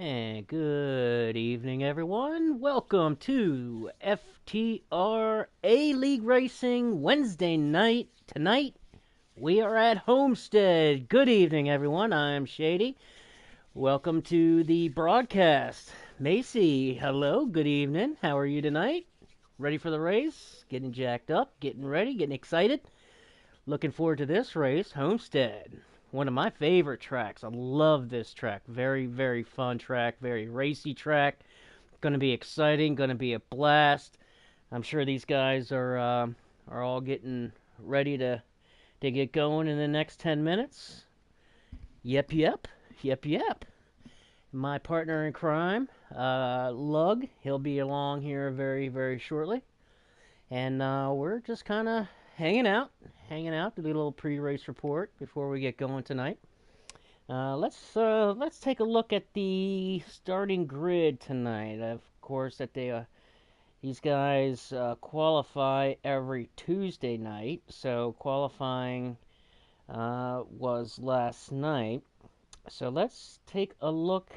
And good evening, everyone. Welcome to FTR A-League Racing Wednesday night. Tonight, we are at Homestead. Good evening, everyone. I'm Shady. Welcome to the broadcast. Macy, hello. Good evening. How are you tonight? Ready for the race? Getting jacked up, getting ready, getting excited. Looking forward to this race, Homestead. One of my favorite tracks. I love this track. Very, very fun track. Very racy track. Going to be exciting. Going to be a blast. I'm sure these guys are all getting ready to get going in the next 10 minutes. Yep, yep, yep, yep. My partner in crime, Lug. He'll be along here very, very shortly, and we're just kind of hanging out, do a little pre-race report before we get going tonight. Let's take a look at the starting grid tonight. Of course, that these guys qualify every Tuesday night, so qualifying was last night. So let's take a look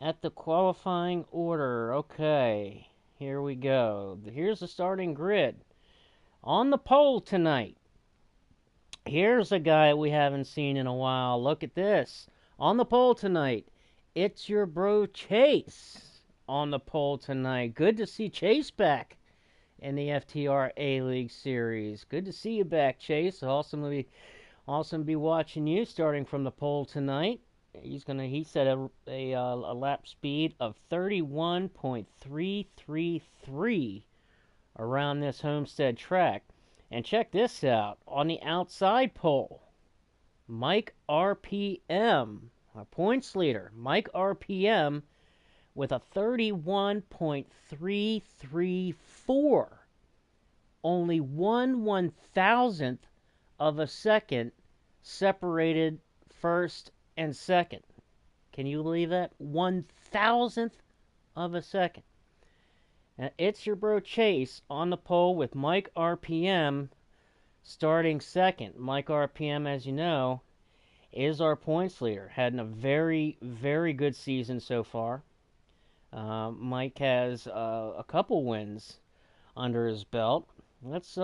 at the qualifying order. Okay, here we go. Here's the starting grid. On the pole tonight, here's a guy we haven't seen in a while. Look at this. On the pole tonight, it's your bro Chase on the pole tonight. Good to see Chase back in the FTR A-League Series. Good to see you back, Chase. Awesome to be watching you starting from the pole tonight. He set a lap speed of 31.333 around this Homestead track. And check this out. On the outside pole, Mike RPM, our points leader. Mike RPM with a 31.334. Only 1/1000th of a second separated first and second. Can you believe that? 1/1000th of a second. Now, it's your bro Chase on the pole with Mike RPM starting second. Mike RPM, as you know, is our points leader. Had a very, very good season so far. Mike has a couple wins under his belt. Let's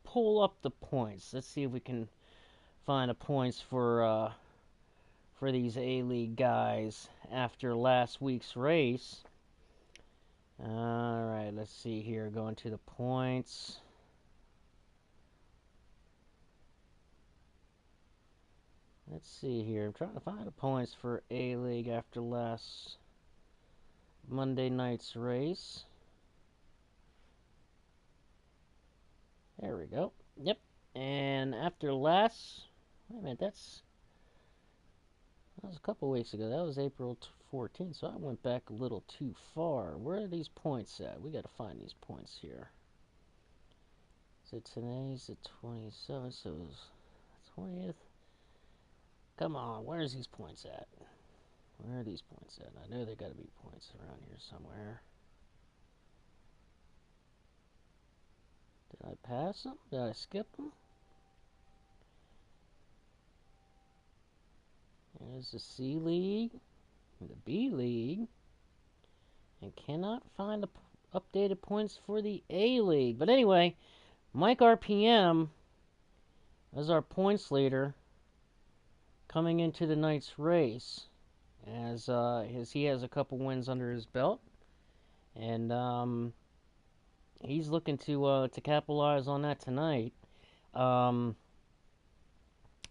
pull up the points. Let's see if we can find the points for these A-League guys after last week's race. Alright, let's see here. Going to the points. Let's see here. I'm trying to find the points for A-League after last Monday night's race. There we go. Yep. And after last... Wait a minute, that was a couple weeks ago. That was April 14th, so I went back a little too far. Where are these points at? We got to find these points here. So today's the 27th, so it was the 20th. Come on, where's these points at? Where are these points at? I know there got to be points around here somewhere. Did I pass them? Did I skip them? There's the C League, the B League, and cannot find the updated points for the A League. But anyway, Mike RPM is our points leader coming into the night's race, as he has a couple wins under his belt, and he's looking to capitalize on that tonight. And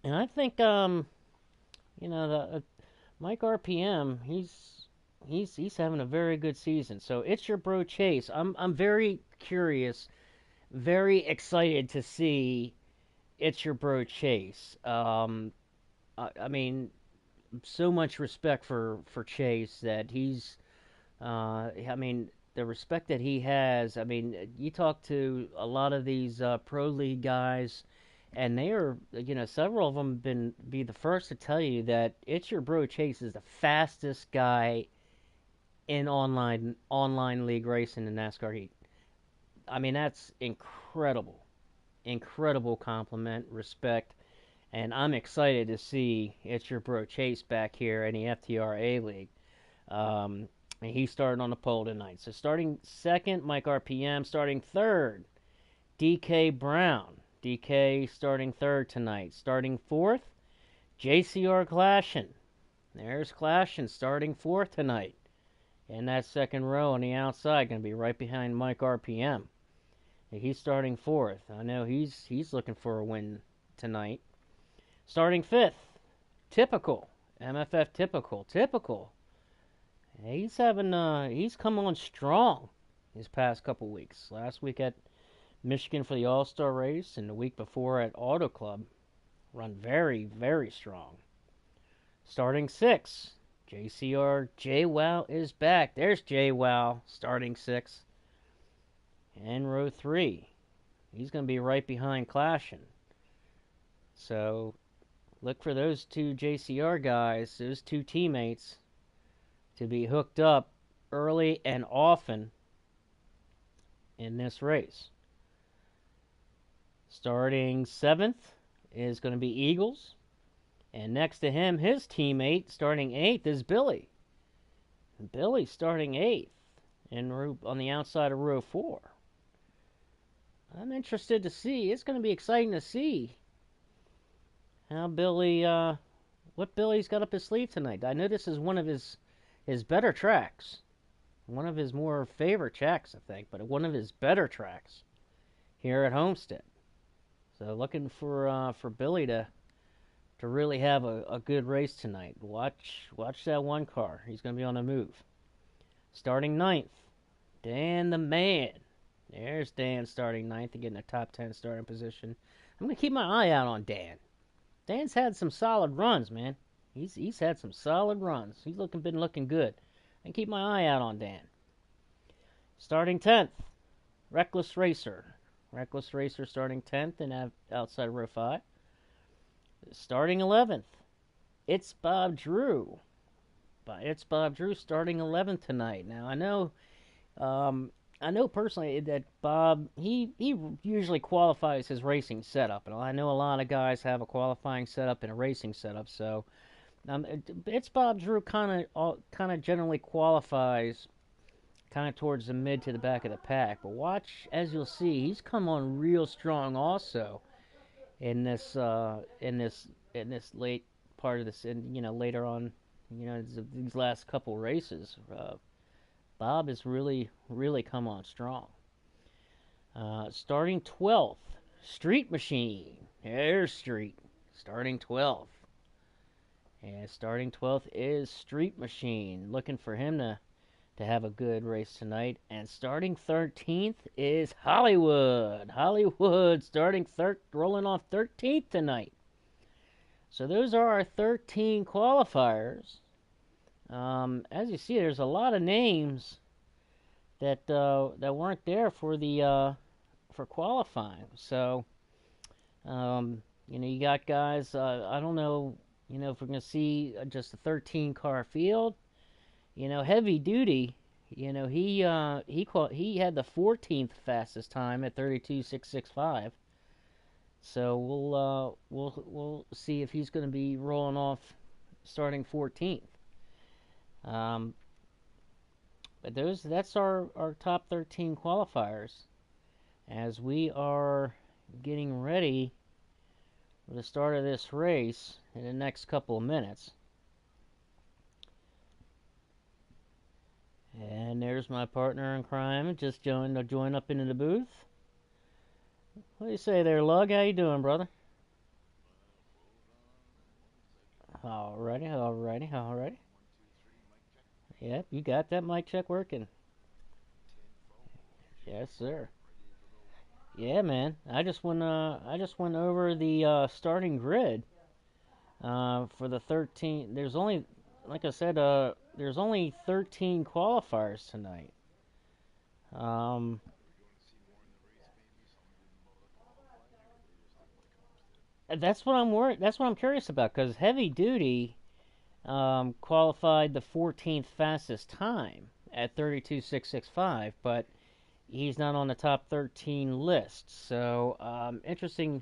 I think Mike RPM, he's having a very good season. So it's your bro Chase. I'm very curious, very excited to see it's your bro Chase. I mean, so much respect for Chase that he's. I mean, the respect that he has. I mean, you talk to a lot of these pro league guys, and they are, several of them be the first to tell you that it's your bro Chase is the fastest guy in online league racing in NASCAR heat. I mean, that's incredible compliment, respect, and I'm excited to see it's your bro Chase back here in the FTR A League. And he started on the pole tonight. So starting second, Mike RPM. Starting third, DK Brown. DK starting third tonight. Starting fourth, JCR Clashin. There's Clashin starting fourth tonight. In that second row on the outside, going to be right behind Mike RPM. He's starting fourth. I know he's looking for a win tonight. Starting fifth, Typical. MFF Typical. He's come on strong these past couple weeks. Last week at Michigan for the All-Star race, and the week before at Auto Club, run very, very strong. Starting six, JCR J-Wow is back. There's J-Wow starting six. And row three, he's going to be right behind Clashin. So look for those two JCR guys, those two teammates, to be hooked up early and often in this race. Starting seventh is going to be Eagles. And next to him, his teammate, starting eighth, is Billy. Billy starting eighth on the outside of row four. I'm interested to see. It's going to be exciting to see how what Billy's got up his sleeve tonight. I know this is one of his better tracks. One of his more favorite tracks, I think, but one of his better tracks here at Homestead. So looking for Billy to really have a good race tonight. Watch that one car. He's going to be on the move. Starting ninth, Dan the Man. There's Dan starting ninth to get in the top 10 starting position. I'm going to keep my eye out on Dan. Dan's had some solid runs, man. He's had some solid runs. He's been looking good. And keep my eye out on Dan. Starting 10th, Reckless Racer. Reckless Racer starting 10th and outside row 5. Starting 11th, It's Bob Drew. It's Bob Drew starting 11th tonight. Now I know personally that Bob he usually qualifies his racing setup, and I know a lot of guys have a qualifying setup and a racing setup. So It's Bob Drew kind of generally qualifies kind of towards the mid to the back of the pack. But watch, as you'll see, he's come on real strong also in this late part of this, and later on, these last couple races. Bob has really come on strong. Starting 12th, Street Machine. There's Street. Starting 12th. And starting 12th is Street Machine. Looking for him to have a good race tonight. And starting 13th is Hollywood. Hollywood starting rolling off 13th tonight. So those are our 13 qualifiers. As you see, there's a lot of names that weren't there for for qualifying. So you got guys. I don't know. If we're gonna see just a 13 car field. Heavy Duty. He had the 14th fastest time at 32.665. So we'll see if he's going to be rolling off starting 14th. But that's our top 13 qualifiers as we are getting ready for the start of this race in the next couple of minutes. And there's my partner in crime, just joined up into the booth. What do you say there, Lug? How you doing, brother? Alrighty. Yep, you got that mic check working. Yes, sir. Yeah, man. I just went over the starting grid for the 13. There's only, like I said, there's only 13 qualifiers tonight. That's what I'm worried. That's what I'm curious about, because Heavy Duty qualified the 14th fastest time at 32.665, but he's not on the top 13 list. So interesting.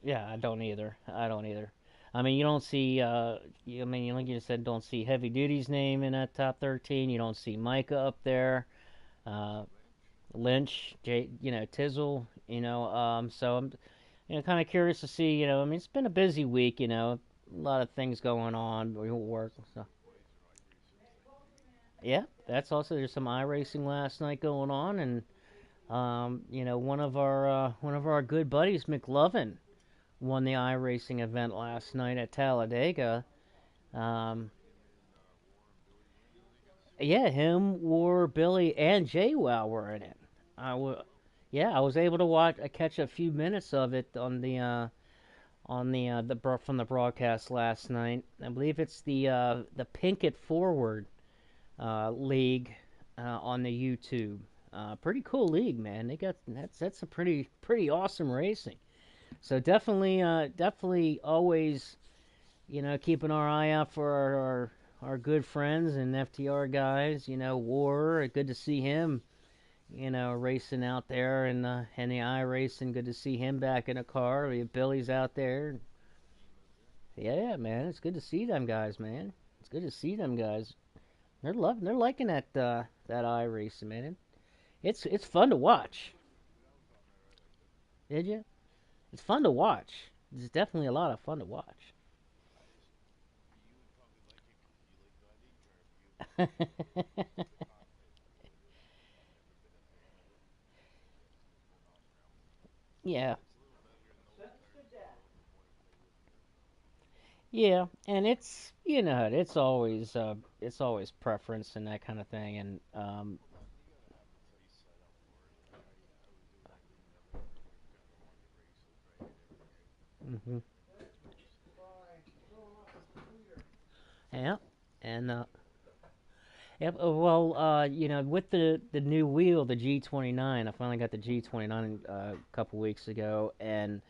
Yeah, I don't either. I mean, you don't see. I mean, like you said, don't see Heavy Duty's name in that top 13. You don't see Micah up there. Uh, Lynch, Tizzle. So I'm kind of curious to see. I mean, it's been a busy week. A lot of things going on. We work. So yeah, that's also there's some iRacing last night going on, and one of our good buddies, McLovin, won the iRacing event last night at Talladega. Um, yeah, him, War, Billy, and JWoww were in it. Yeah, I was able to catch a few minutes of it from the broadcast last night. I believe it's the Pink It Forward league on the YouTube. Pretty cool league, man. They got that's a pretty awesome racing. So definitely always keeping our eye out for our good friends and FTR guys. War, good to see him. Racing out there and the I racing. Good to see him back in a car. Billy's out there. Yeah, man, it's good to see them guys, man. It's good to see them guys. They're liking that I racing, man. It's fun to watch. Did you? It's fun to watch. It's definitely a lot of fun to watch. Yeah, yeah, and it's always preference and that kind of thing, and hmm yeah, and yep. Well, with the new wheel, the G29, I finally got the G29 a couple weeks ago, and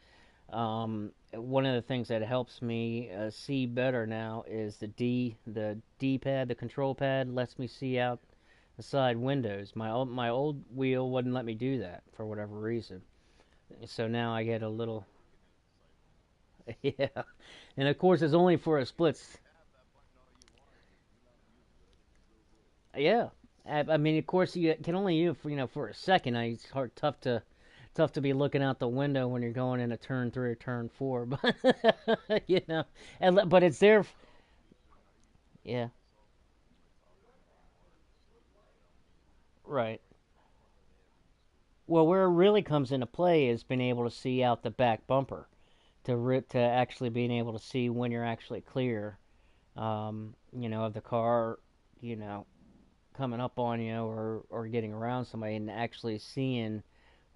one of the things that helps me see better now is the D pad, the control pad lets me see out the side windows. My old wheel wouldn't let me do that for whatever reason. So now I get a little yeah, and of course it's only for a splits. Yeah, I mean of course you can only use for a second. It's tough to be looking out the window when you're going into turn three or turn four, but but it's there. Yeah, right. Well, where it really comes into play is being able to see out the back bumper to actually being able to see when you're actually clear, of the car, you know, coming up on you or getting around somebody and actually seeing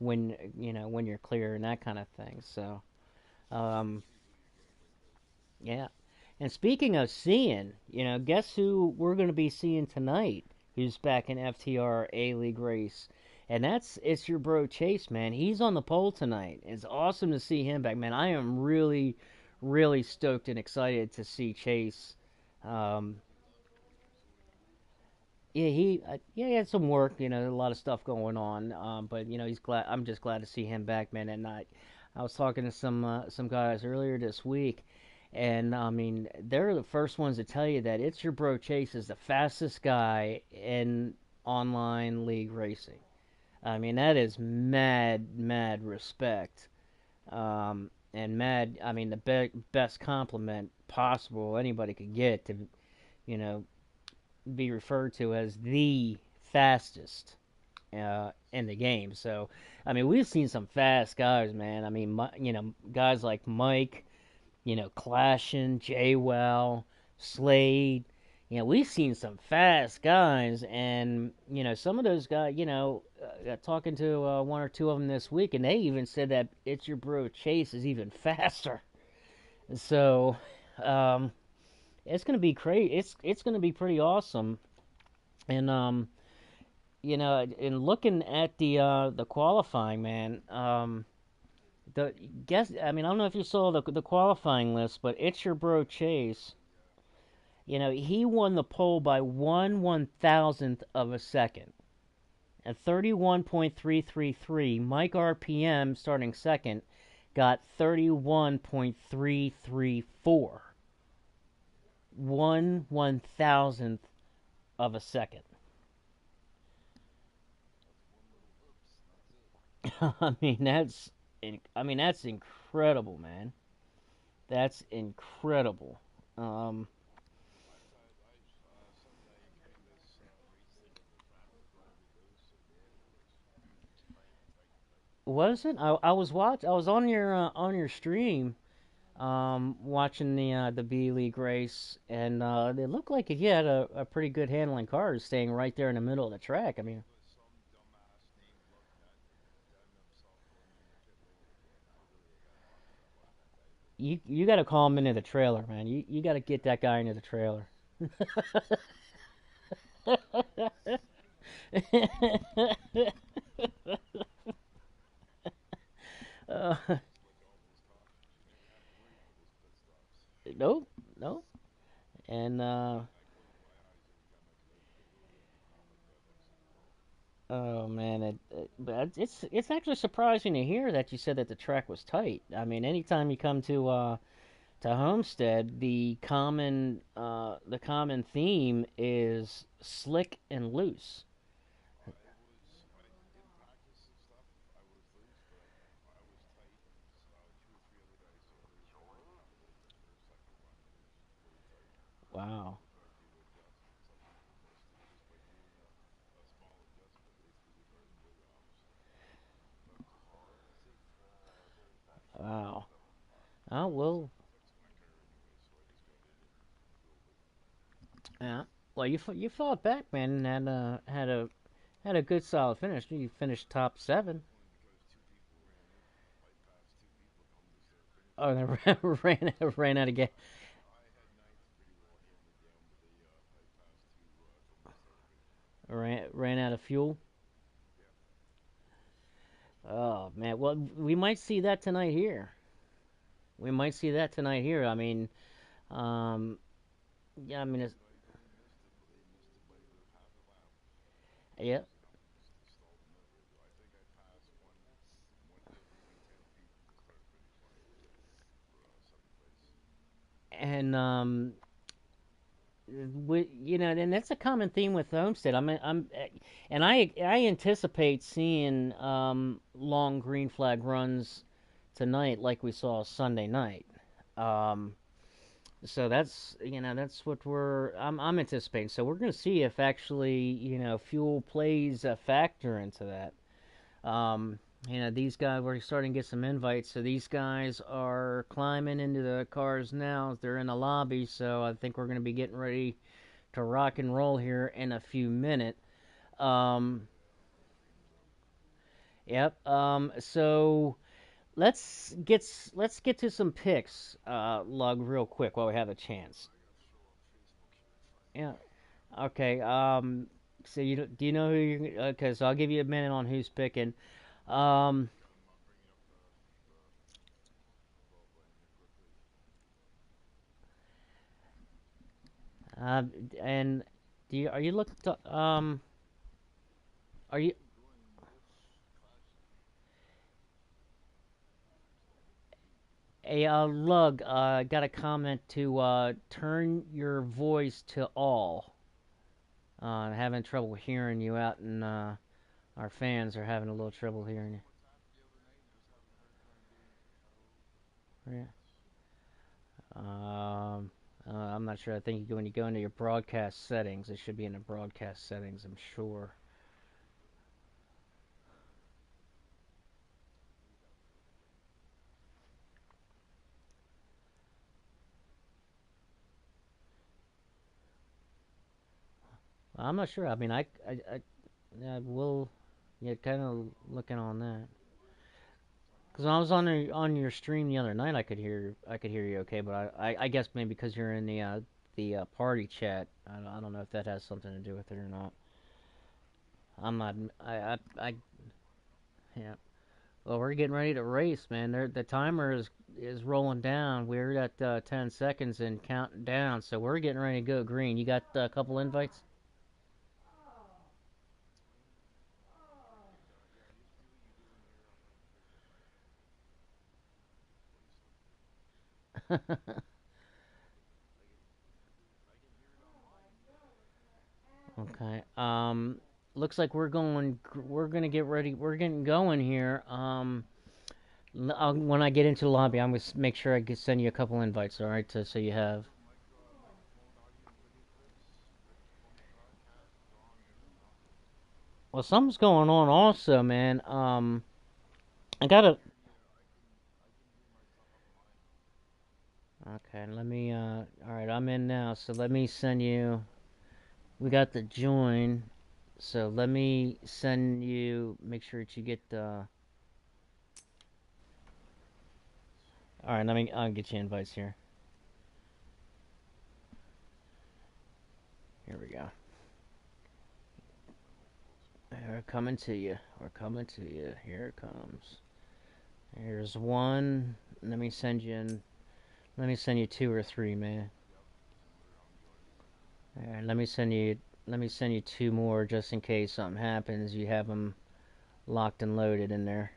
when you're clear and that kind of thing. So, um, yeah. And speaking of seeing, guess who we're going to be seeing tonight? Who's back in FTR A League race? And it's your bro Chase, man. He's on the pole tonight. It's awesome to see him back, man. I am really, really stoked and excited to see Chase. Um, yeah, he had some work, a lot of stuff going on. But he's glad. I'm just glad to see him back, man. And I was talking to some guys earlier this week, and I mean they're the first ones to tell you that it's your bro Chase is the fastest guy in online league racing. I mean that is mad respect. And mad. I mean the best compliment possible anybody could get to you know be referred to as the fastest in the game. So, I mean, we've seen some fast guys, man. I mean, guys like Mike, Clashin, Jaywell, Slade. We've seen some fast guys, and some of those guys. Talking to one or two of them this week, and they even said that it's your bro Chase is even faster. So, um, it's gonna be crazy. It's gonna be pretty awesome. And in looking at the qualifying, man, the guess. I mean, I don't know if you saw the qualifying list, but it's your bro Chase. He won the pole by 1/1000th of a second at 31.333. Mike RPM starting second got 31.334. 1/1000th of a second. I mean that's that's incredible, man. That's incredible. Um, was it? I was on your stream, watching the B League race, and it looked like he had a pretty good handling car, staying right there in the middle of the track. I mean, you got to call him into the trailer, man. You got to get that guy into the trailer. uh, nope, nope. And oh man, but it's actually surprising to hear that you said that the track was tight. I mean, anytime you come to Homestead, the common theme is slick and loose. Wow, wow. Oh well, yeah. Well, you fought back, man, and had a good solid finish. You finished top seven. Oh, and then ran out of gas, ran out of fuel. Oh man, well we might see that tonight here. We might see that tonight here. I mean, um, yeah, I mean, yeah, and and that's a common theme with Homestead. And I anticipate seeing long green flag runs tonight, like we saw Sunday night. Um, so that's what I'm anticipating. So we're going to see if actually fuel plays a factor into that. Um, these guys, we're starting to get some invites. So these guys are climbing into the cars now. They're in the lobby. So I think we're going to be getting ready to rock and roll here in a few minutes. Um, yep. So let's get to some picks, Lug, real quick while we have a chance. Yeah. Okay. So do you know who you? Okay. So I'll give you a minute on who's picking. Um. Uh, and are you looking to, are you a Lug? Got a comment to turn your voice to all. I'm having trouble hearing you out, and our fans are having a little trouble hearing you. Yeah. I'm not sure. I think when you go into your broadcast settings, it should be in the broadcast settings, I'm sure. I'm not sure. I mean, I will, yeah, kind of looking on that. Because when I was on your stream the other night, I could hear you okay, but I guess maybe because you're in the party chat, I don't know if that has something to do with it or not. I'm not. Yeah. Well, we're getting ready to race, man. The timer is rolling down. We're at 10 seconds and counting down, so we're getting ready to go green. You got a couple invites? Okay. Looks like we're gonna get ready. We're getting going here. When I get into the lobby, I'm gonna make sure I send you a couple invites. All right, so you have. Well, something's going on also, man. I gotta. Okay, let me. All right, I'm in now. So let me send you. We got the join. So let me send you. Make sure that you get the. All right, I'll get you invites here. Here we go. We're coming to you. We're coming to you. Here it comes. Here's one. Let me send you in. Let me send you two or three, man. All right, let me send you. Let me send you two more just in case something happens. You have them locked and loaded in there.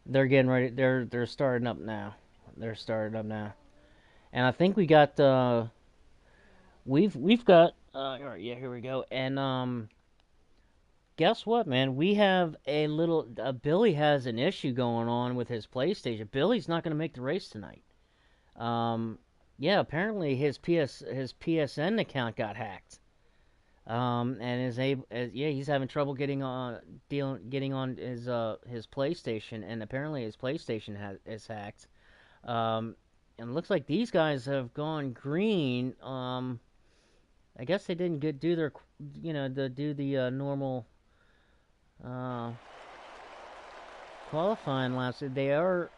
They're getting ready. They're starting up now. They're starting up now. And I think we got we've got all right, yeah, here we go. And guess what, man? We have a little Billy has an issue going on with his PlayStation. Billy's not going to make the race tonight. Yeah, apparently his PSN account got hacked. And yeah, he's having trouble getting on his PlayStation, and apparently his PlayStation is hacked. And it looks like these guys have gone green. I guess they didn't do their, do the normal uh, qualifying laps. They are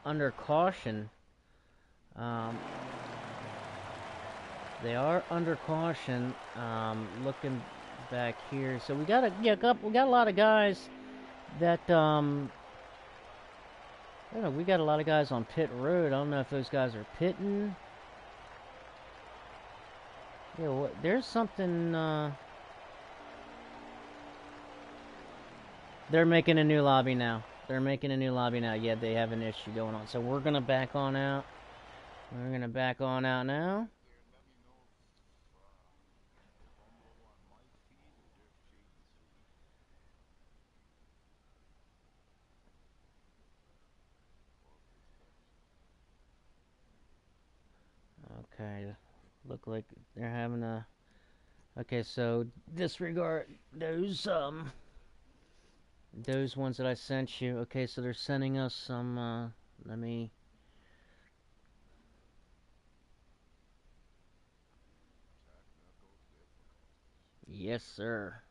under caution. Um, they are under caution. Looking back here, so we got a lot of guys that I don't know. We got a lot of guys on pit road. I don't know if those guys are pitting. Yeah, there's something. They're making a new lobby now. They're making a new lobby now. Yeah, they have an issue going on. So we're gonna back on out. We're gonna back on out now. Okay, look like they're having a. Okay, so disregard those ones that I sent you. Okay, so they're sending us some. Let me. Yes, sir.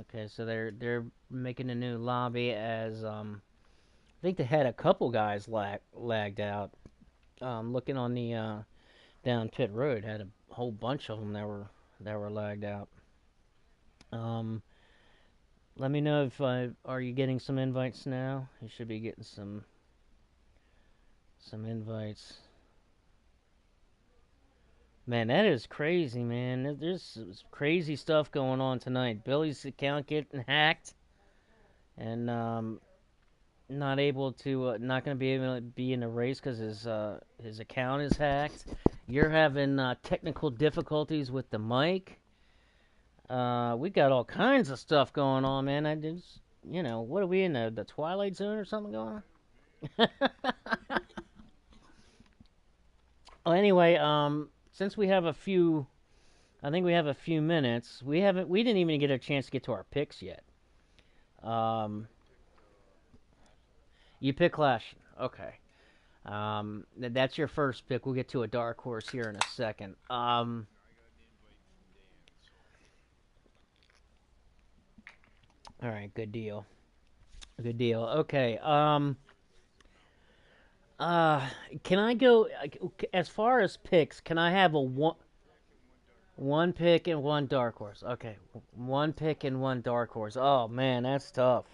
Okay, so they're making a new lobby as I think they had a couple guys lagged out. Looking on the down pit road, had a whole bunch of them that were lagged out. Um, Let me know if are you getting some invites now? You should be getting some invites. Man, that is crazy, man. There's crazy stuff going on tonight. Billy's account getting hacked, and not gonna be able to be in the race because his account is hacked. You're having technical difficulties with the mic. We got all kinds of stuff going on, man. I just, what are we in the Twilight Zone or something going on? Well, anyway, since we have I think we have a few minutes. We didn't even get a chance to get to our picks yet. Um, you pick Clash, okay. That's your first pick. We'll get to a dark horse here in a second. All right, good deal. Good deal. Okay. Uh, can I go as far as picks? Can I have a one pick and one dark horse? Okay, one pick and one dark horse. Oh man, that's tough.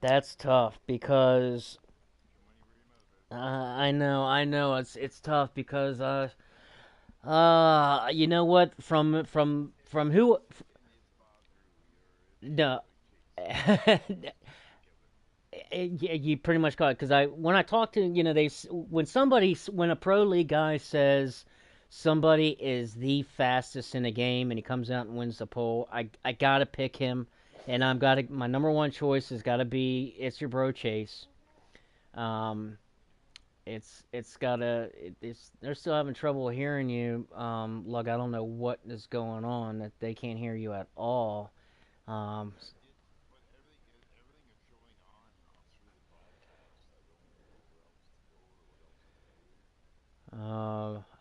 That's tough because I know it's tough because you know what from who No. Yeah, you pretty much got it. Because when I talk to, when a pro league guy says somebody is the fastest in the game and he comes out and wins the pole, I gotta pick him, and my number one choice has gotta be It's Your Bro Chase. Um, it's gotta it's they're still having trouble hearing you. Look, I don't know what is going on that they can't hear you at all. Um,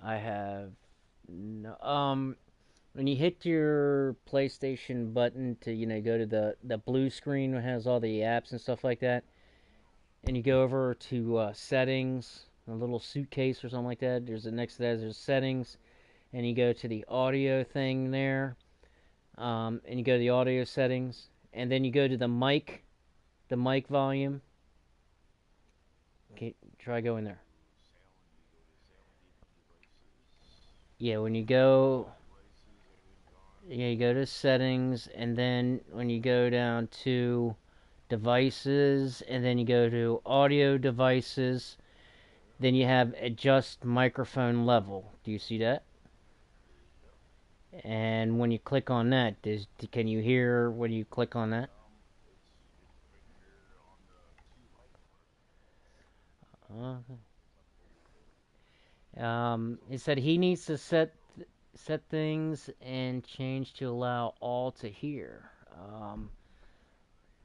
I have no, when you hit your PlayStation button to go to the blue screen that has all the apps and stuff like that, and you go over to settings, a little suitcase or something like that. There's next to that there's settings, and you go to the audio thing there, and you go to the audio settings, and then you go to the mic volume. Okay, try going there. Yeah, when you go, yeah, you go to settings, and then when you go down to devices, and then you go to audio devices, then you have adjust microphone level. Do you see that? And when you click on that, can you hear when you click on that? It said he needs to set things and change to allow all to hear.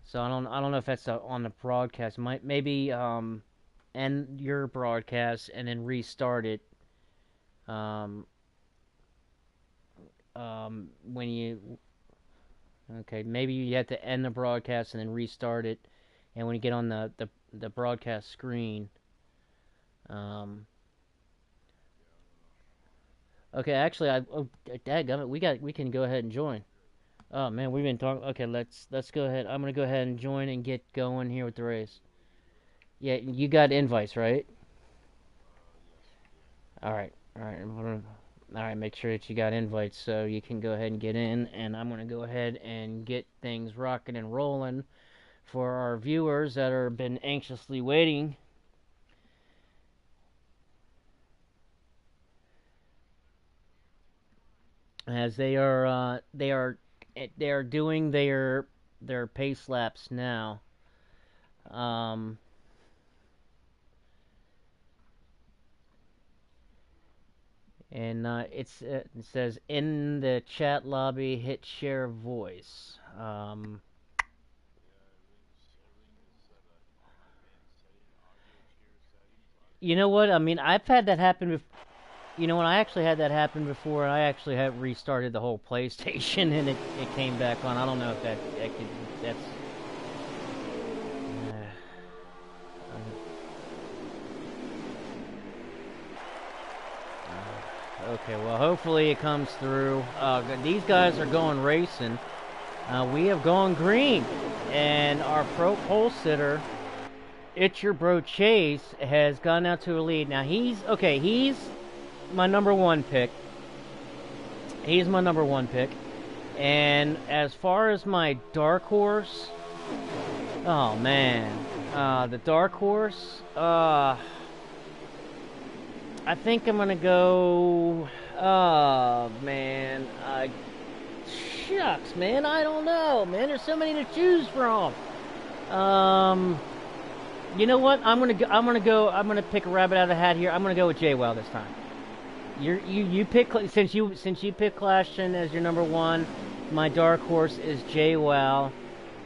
So I don't know if that's on the broadcast. Maybe end your broadcast and then restart it. Um, when you Okay, maybe you have to end the broadcast and then restart it. And when you get on the broadcast screen, um, okay, actually, dadgummit, we can go ahead and join. Oh man, we've been talking. Okay, let's go ahead. I'm gonna go ahead and join and get going here with the race. Yeah, you got invites, right? All right. All right, make sure that you got invites so you can go ahead and get in. And I'm gonna go ahead and get things rocking and rolling for our viewers that have been anxiously waiting. As they are doing their pace laps now. Um, and it says in the chat lobby, hit share voice. You know what? I mean, I've had that happen. You know when I actually had that happen before, I actually had restarted the whole PlayStation and it came back on. I don't know if that's. Okay, well, hopefully it comes through. These guys are going racing. We have gone green, and our pro pole sitter, It's Your Bro Chase, has gone out to a lead. Now he's my number one pick. He's my number one pick. And as far as my dark horse, oh man, the dark horse, I think I'm gonna go. Oh man, shucks, man, I don't know, man. There's so many to choose from. Um, you know what? I'm gonna pick a rabbit out of the hat here. I'm gonna go with JWoww this time. You pick since you pick Clashton as your number one. My dark horse is JWoww,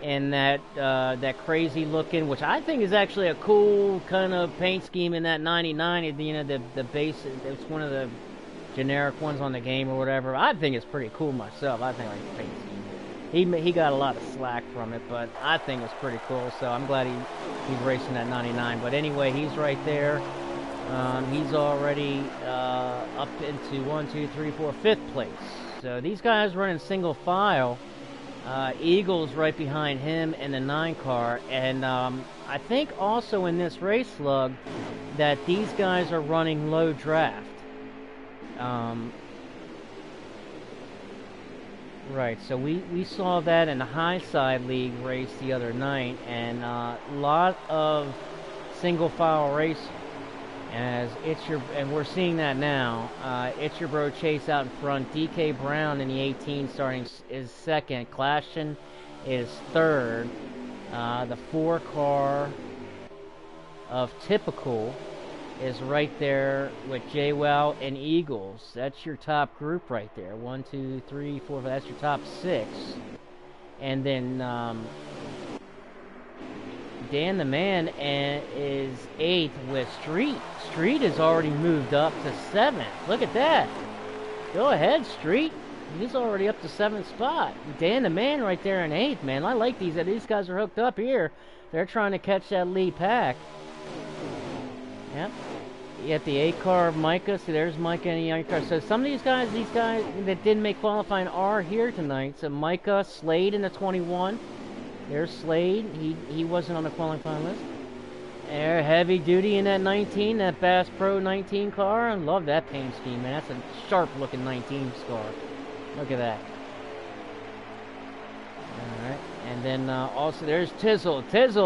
and that crazy looking, which I think is actually a cool kind of paint scheme in that 99. You know, the base. It's one of the generic ones on the game or whatever. I think it's pretty cool myself. I think like the paint scheme. He got a lot of slack from it, but I think it's pretty cool. So I'm glad he's racing that 99. But anyway, he's right there. He's already up into 1, 2, 3, 4, 5th place. So these guys running single file. Eagles right behind him in the 9 car. And I think also in this race slug that these guys are running low draft. Right, so we saw that in the high side league race the other night, and a lot of single file racing. And we're seeing that now. It's your bro Chase out in front. DK Brown in the 18 starting is second. Clashin is third. The 4 car of Typical is right there with JWoww and Eagles. That's your top group right there. 1, 2, 3, 4, 5. That's your top 6. And then Dan the Man is 8th with Street. Street has already moved up to 7th. Look at that. Go ahead, Street. He's already up to 7th spot. Dan the Man right there in 8th, man. I like these. These guys are hooked up here. They're trying to catch that lead pack. Yep. You got the 8 car of Micah. See, there's Micah and the 8 car. So some of these guys that didn't make qualifying are here tonight. So Micah, Slade in the 21. There's Slade. He wasn't on the qualifying list. There, Heavy Duty in that 19, that Bass Pro 19 car. I love that paint scheme, man. That's a sharp-looking 19 car. Look at that. All right, and then also there's Tizzle. There's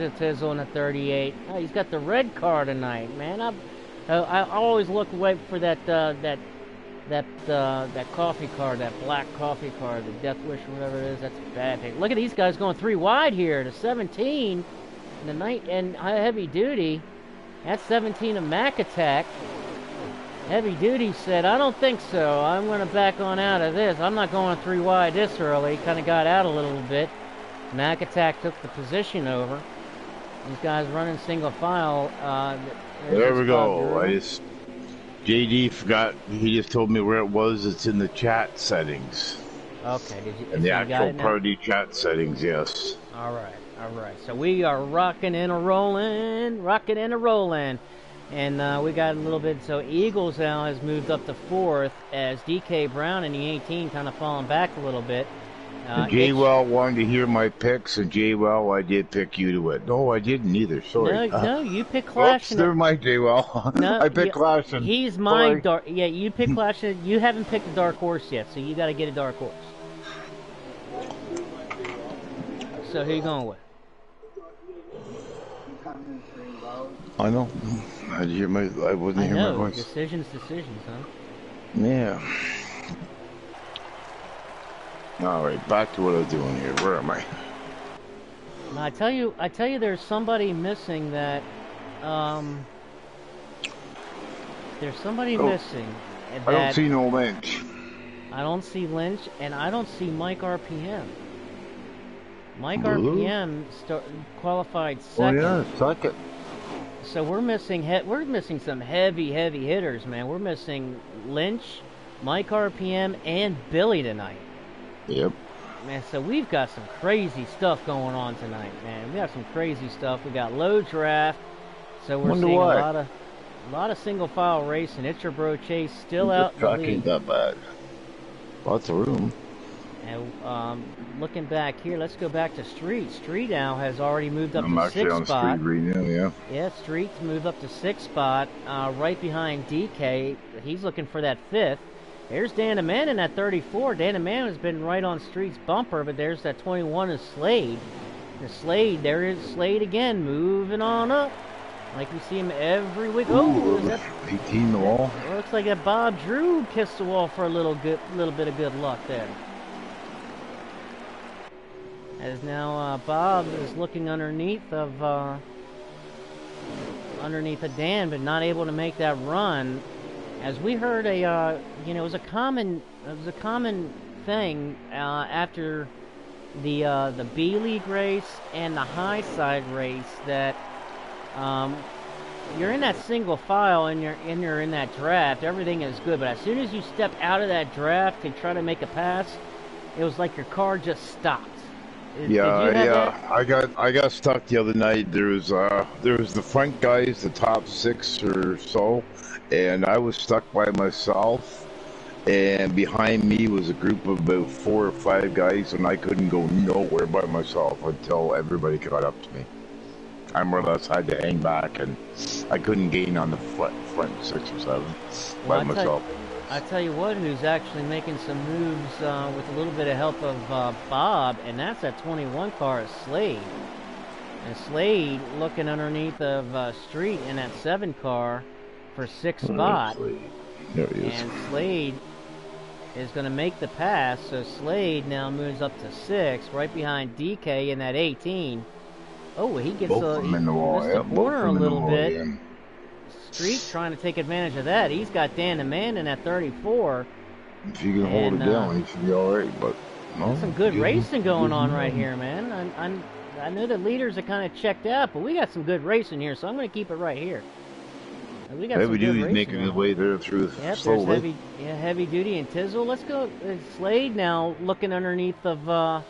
a Tizzle in the 38. Oh, he's got the red car tonight, man. I always look away for that coffee car, that black coffee car, the Death Wish or whatever it is. That's a bad thing. Look at these guys going 3 wide here to 17. The night and Heavy Duty. That's 17 of Mac Attack. Heavy Duty said, I don't think so. I'm going to back on out of this. I'm not going 3 wide this early. Kind of got out a little bit. Mac Attack took the position over. These guys running single file. There we go. JD forgot. He just told me where it was. It's in the chat settings. Okay. Did you? In the actual party chat settings, yes. All right. So we are rocking and a rolling. And we got a little bit. So Eagles now has moved up to 4th as DK Brown in the 18 kind of falling back a little bit. JWoww wanted to hear my picks, and JWoww, I did pick you to win. No, I didn't either. Sorry. No, you picked Clash. Never mind, JWoww. No, I picked Clash. He's my dark. Yeah, you picked Clash. You haven't picked a dark horse yet, so you got to get a dark horse. So who you going with? I know. I wasn't hearing my voice. Decisions, huh? Yeah. All right, back to what I was doing here. Where am I? I tell you, there's somebody missing that. There's somebody missing. I don't see no Lynch. I don't see Lynch, and I don't see Mike RPM. Mike RPM qualified second. Oh yeah, second. So we're missing some heavy hitters, man. We're missing Lynch, Mike RPM, and Billy tonight. Yep. Man, so we've got some crazy stuff going on tonight, man. We got some crazy stuff. We got low draft, so we're seeing a lot of single file racing. It's your bro Chase still out in the lead. Ain't that bad. Lots of room. And looking back here, let's go back to Street. Street now has already moved up to 6th spot. I'm actually on Street right now, yeah. Yeah, Street's moved up to 6th spot, right behind DK. He's looking for that 5th. There's Dan the Man in that 34. Dan the Man has been right on Street's bumper, but there's that 21 is Slade. There is Slade again, moving on up. Like we see him every week. Ooh, is that 18 the wall? Looks like that Bob Drew kissed the wall for a little bit of good luck there. As now Bob is looking underneath of Dan, but not able to make that run. As we heard it was a common thing after the B League race and the high side race that you're in that single file and you're in that draft. Everything is good, but as soon as you step out of that draft and try to make a pass, it was like your car just stopped. I got stuck the other night. There was the front guys, the top 6 or so, and I was stuck by myself. And behind me was a group of about 4 or 5 guys, and I couldn't go nowhere by myself until everybody caught up to me. I more or less had to hang back, and I couldn't gain on the front 6 or 7 by myself. I tell you what, who's actually making some moves with a little bit of help of Bob, and that's that 21 car, Slade. And Slade looking underneath of Street in that 7 car for 6th spot. There he is. And Slade is going to make the pass, so Slade now moves up to 6, right behind DK in that 18. Oh, he gets Both of them in the wall. missed the corner a little bit. Again. Street trying to take advantage of that. He's got Dan the Man in at 34. If you can hold it down, he should be all right. But no, some good racing going on right here, man. I know the leaders are kind of checked out, but we got some good racing here, so I'm going to keep it right here. We got Heavy Duty's making his way there through slowly. There's Heavy Duty and Tizzle. Let's go. Slade now looking underneath of.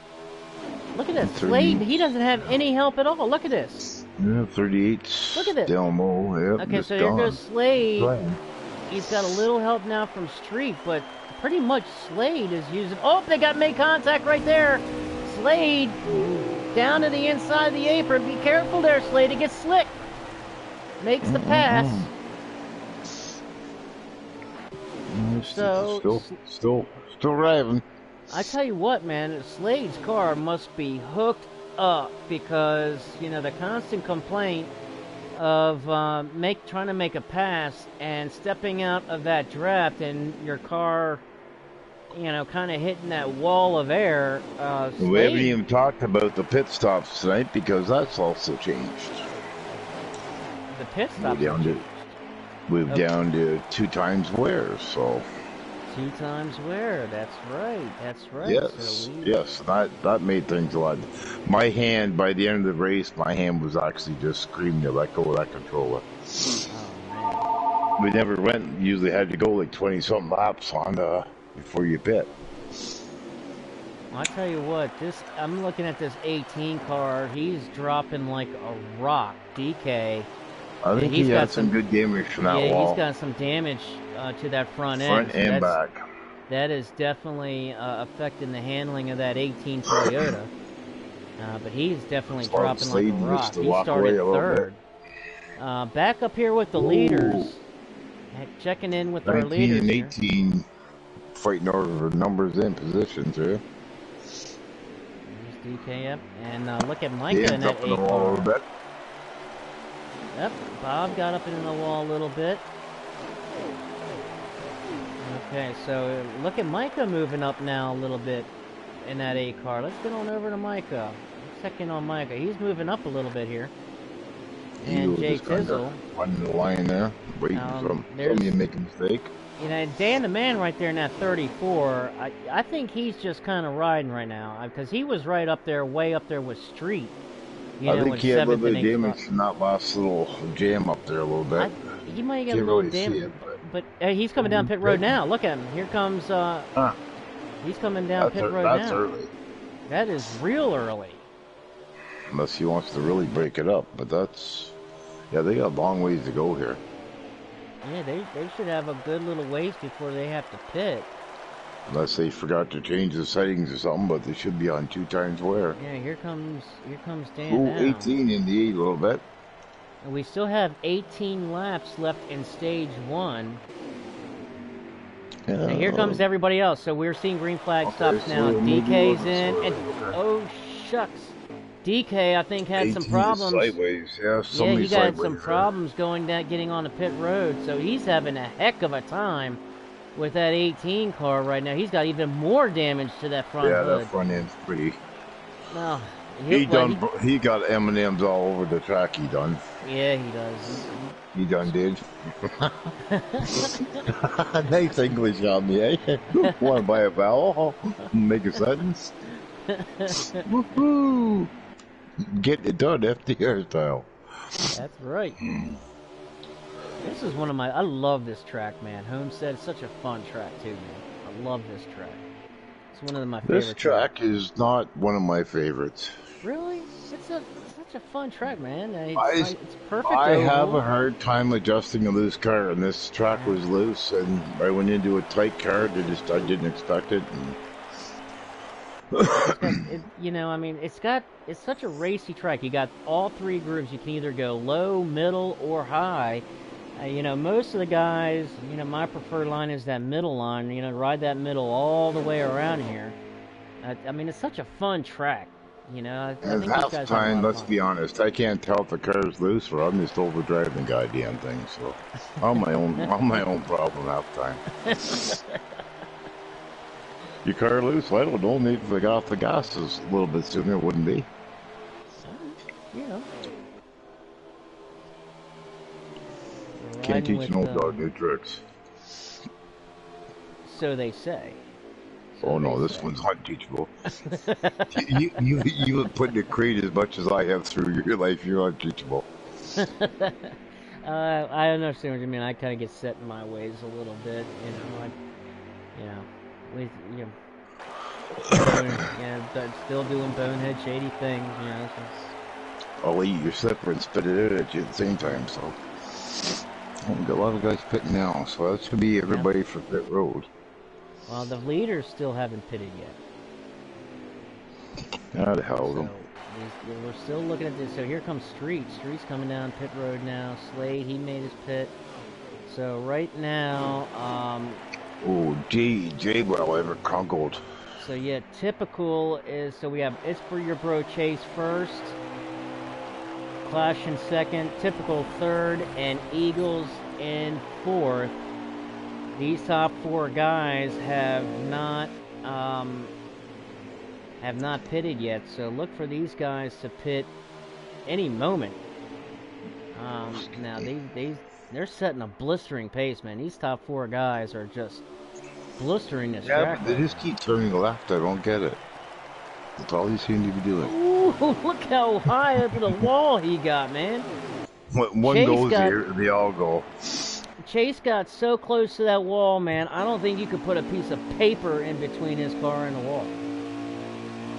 Look at this. Slade, he doesn't have any help at all. Look at this. Yeah, 38. Look at this. Delmo. Yep, okay, so here goes Slade. He's got a little help now from Street, but pretty much Slade is using... Oh, they got made contact right there. Slade down to the inside of the apron. Be careful there, Slade. It gets slick. Makes the pass. So... Still driving. I tell you what, man, Slade's car must be hooked up because, you know, the constant complaint of trying to make a pass and stepping out of that draft and your car, you know, kind of hitting that wall of air. We haven't even talked about the pit stops tonight because that's also changed. The pit stops we're down to 2 times wear, so... 2 times wear, that's right. Yes, so yes, that made things a lot. My hand, by the end of the race, my hand was actually just screaming to let go of that controller. Oh, man. We never usually had to go like 20-something laps on before you pit. I tell you what, I'm looking at this 18 car, he's dropping like a rock, DK. I think he had some good damage from that wall. Yeah, he's got some damage to that front end. Front and back. That is definitely affecting the handling of that 18 Toyota. But he's definitely dropping like a rock. He started 3rd. Back up here with the leaders. Checking in with our leaders 19 and 18 here. Fighting over numbers and positions here. There's DK up. And look at Micah in that 8 car. Yep, Bob got up in the wall a little bit. Okay, so look at Micah moving up now a little bit in that 8 car. Let's get on over to Micah. Let's check in on Micah. He's moving up a little bit here. And Jay Tizzle. Running the line there, waiting for somebody to make a mistake. You know, Dan the Man right there in that 34, I think he's just kind of riding right now. Because he was right up there, way up there with Street. You know, I think he had a little bit of damage from that last little jam up there a little bit. He might get a little damage, but he's coming down pit road now. Look at him. Here comes, he's coming down pit road now. That's early. That is real early. Unless he wants to really break it up, but that's... Yeah, they got a long ways to go here. Yeah, they should have a good little ways before they have to pit. Unless they forgot to change the settings or something, but they should be on 2 times wear. Yeah, here comes Dan now. 18 in the 8 a little bit. And we still have 18 laps left in stage 1. Yeah, and here comes everybody else. So we're seeing green flag stops now. DK's in, and oh shucks, DK I think had some problems. Sideways, yeah, he got some problems getting on the pit road. So he's having a heck of a time with that 18 car right now. He's got even more damage to that front hood. Yeah, that front end's pretty. No, he got M&Ms all over the track. He done. Yeah, he does. He done did. Nice English on me, eh? Want to buy a vowel? Make a sentence? Woohoo! Get it done, FTR style. That's right. This is one of my... I love this track, man. Homestead is such a fun track, too, man. I love this track. It's one of my favorite This track is not one of my favorites. Really? It's such a fun track, man. It's perfect. I have a hard time adjusting a loose car, and this track was loose, and I went into a tight car. I didn't expect it. You know, I mean, it's such a racy track. You got all 3 grooves. You can either go low, middle, or high. You know, most of the guys, you know, my preferred line is that middle line. You know, ride that middle all the way around here. I mean, it's such a fun track. You know, I And think these half the guys have a time, lot of let's fun. be honest, I can't tell if the car's loose or I'm just overdriving the goddamn thing. So, I'm my own problem half the time. Your car loose? I don't know. Maybe if I got off the gas a little bit sooner, it wouldn't be. You know. Can't teach an old dog new tricks. So they say. Oh no, this one's unteachable. you would put in the crate as much as I have through your life. You're unteachable. I understand what you mean. I kind of get set in my ways a little bit, with still doing bonehead shady things, you know. So. I'll eat your slipper and spit it out at you at the same time. So, we've got a lot of guys pitting now, so that should be everybody for pit road. Well, the leaders still haven't pitted yet. How the hell them? We're still looking at this. So here comes Street. Street's coming down pit road now. Slade, he made his pit. So right now, J. Well, ever conkled. So yeah, typical is, so we have It's For Your Bro Chase first, Clash in second, Typical third, and Eagles in fourth. These top four guys have not pitted yet, so look for these guys to pit any moment. Now they're setting a blistering pace, man. These top four guys are just blistering this track. Yeah, but they just keep turning left. I don't get it. That's all you seem to be doing. Ooh, look how high up the wall he got, man. When one goes here, they all go. Chase got so close to that wall, man. I don't think you could put a piece of paper in between his car and the wall.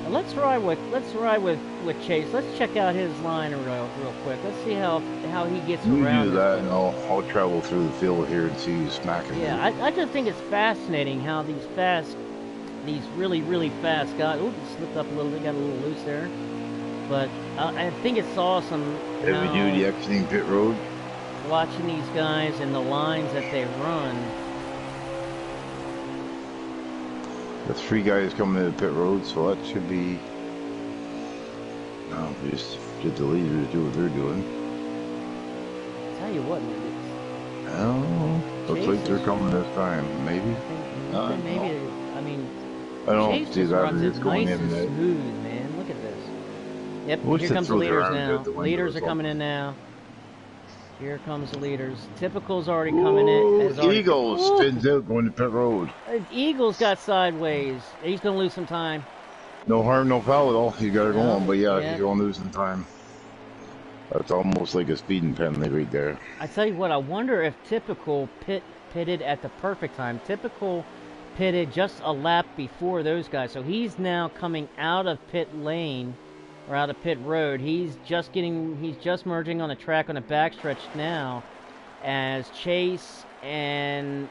Now let's ride with Chase. Let's check out his line real quick. Let's see how he gets around. You do that, and I'll travel through the field here and see you smacking. Yeah, I just think it's fascinating how these really, really fast guys. Ooh, he slipped up a little bit, got a little loose there. But I think it's awesome. Heavy duty exiting pit road. Watching these guys and the lines that they run. The three guys coming into pit road, so that should be. No, we just get the leaders to do what they're doing. Tell you what, I don't know. Looks like they're coming this time. Maybe. Maybe. I mean, I don't Chase see that. runs It's it going nice in and there. smooth, man. Look at this. Yep, What's here the comes the leaders around now. the window Leaders are or coming something? in now. Here comes the leaders. Typical's already coming in. Eagles spins out going to pit road. Eagles got sideways. He's going to lose some time. No harm, no foul at all. You got to go on, but yeah, yeah. you're going to lose some time. That's almost like a speeding penalty right there. I tell you what, I wonder if Typical pitted at the perfect time. Typical pitted just a lap before those guys, so he's now coming out of pit lane or out of pit road. He's just merging on the track on the backstretch now, as Chase and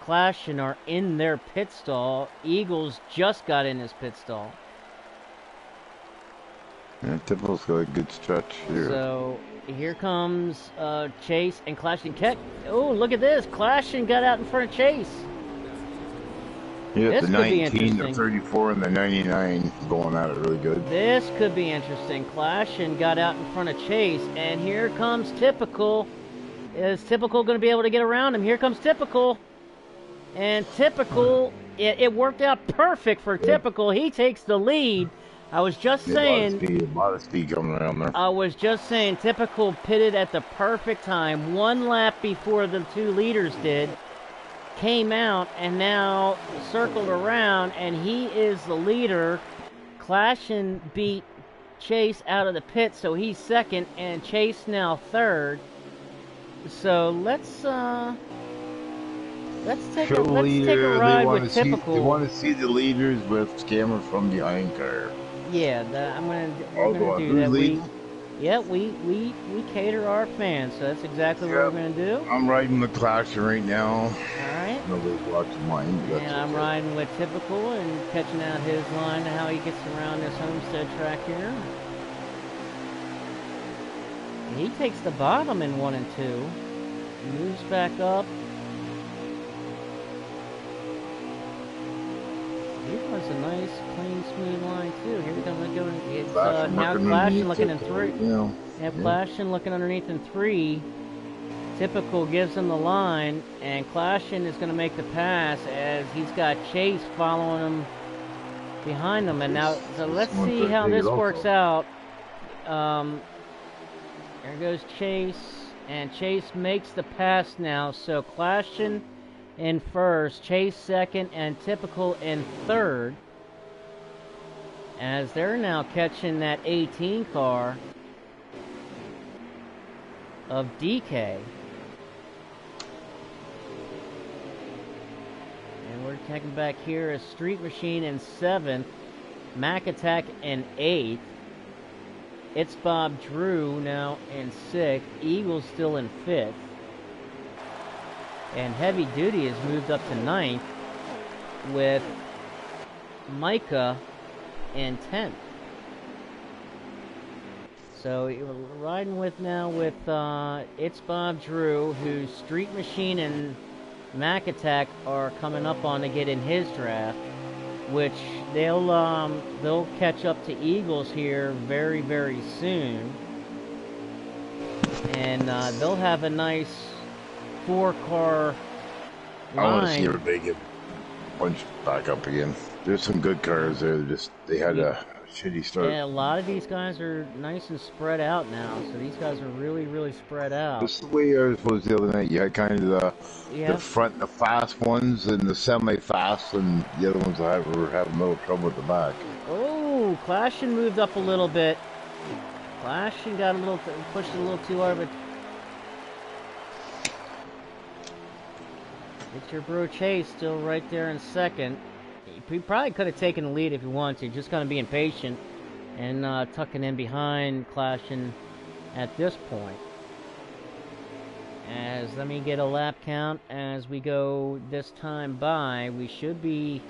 Clashin are in their pit stall. Eagles just got in his pit stall. Yeah, Typical's got a good stretch here. So here comes Chase and Clashin. Oh, look at this! Clashin got out in front of Chase. Yeah, the 19, the 34, and the 99 going at it really good. This could be interesting. Clashin got out in front of Chase, and here comes Typical. Is Typical going to be able to get around him? Here comes Typical. And Typical, it worked out perfect for Typical. He takes the lead. I was just saying, a lot of speed coming around there. I was just saying, Typical pitted at the perfect time, one lap before the two leaders did, came out, and now circled around, and he is the leader. Clashin beat Chase out of the pit, so he's second, and Chase now third. So let's take a ride with Typical. They want to see the leaders with camera from behind car. Yeah, we're gonna do that. We cater our fans, so that's exactly what we're gonna do. I'm riding the Clasher right now. All right. Nobody's watching mine. And I'm riding with Typical and catching out his line to how he gets around this Homestead track here. He takes the bottom in 1 and 2. Moves back up. He runs a nice, clean, smooth line too. Here we go. It's now Clashing looking in three. Yeah, Clashing looking underneath in three. Typical gives him the line, and Clashing is going to make the pass as he's got Chase following him behind him. And now, so let's see how this works out. There goes Chase, and Chase makes the pass now. So Clashing in first, Chase second, and Typical in third, as they're now catching that 18 car of DK. And we're checking back here as Street Machine in 7th, Mac Attack in 8th. It's Bob Drew now in 6th, Eagles still in 5th. And Heavy Duty has moved up to 9th with Micah in 10th. So we're riding with now with It's Bob Drew, whose Street Machine and Mac Attack are coming up on to get in his draft, which they'll catch up to Eagles here very, very soon. And they'll have a nice 4-car line. I want to see everybody get bunched back up again. There's some good cars there. They had a shitty start. Yeah, a lot of these guys are nice and spread out now. So these guys are really, really spread out. This is the way ours was the other night. You had kind of the front, the fast ones, and the semi-fast, and the other ones were having a little trouble with the back. Oh, Clashing moved up a little bit. Clashing got pushed a little too hard, but it's your bro Chase still right there in second. He probably could have taken the lead if he wanted to, just kind of being patient and tucking in behind Clashing at this point. Let me get a lap count as we go this time by. We should be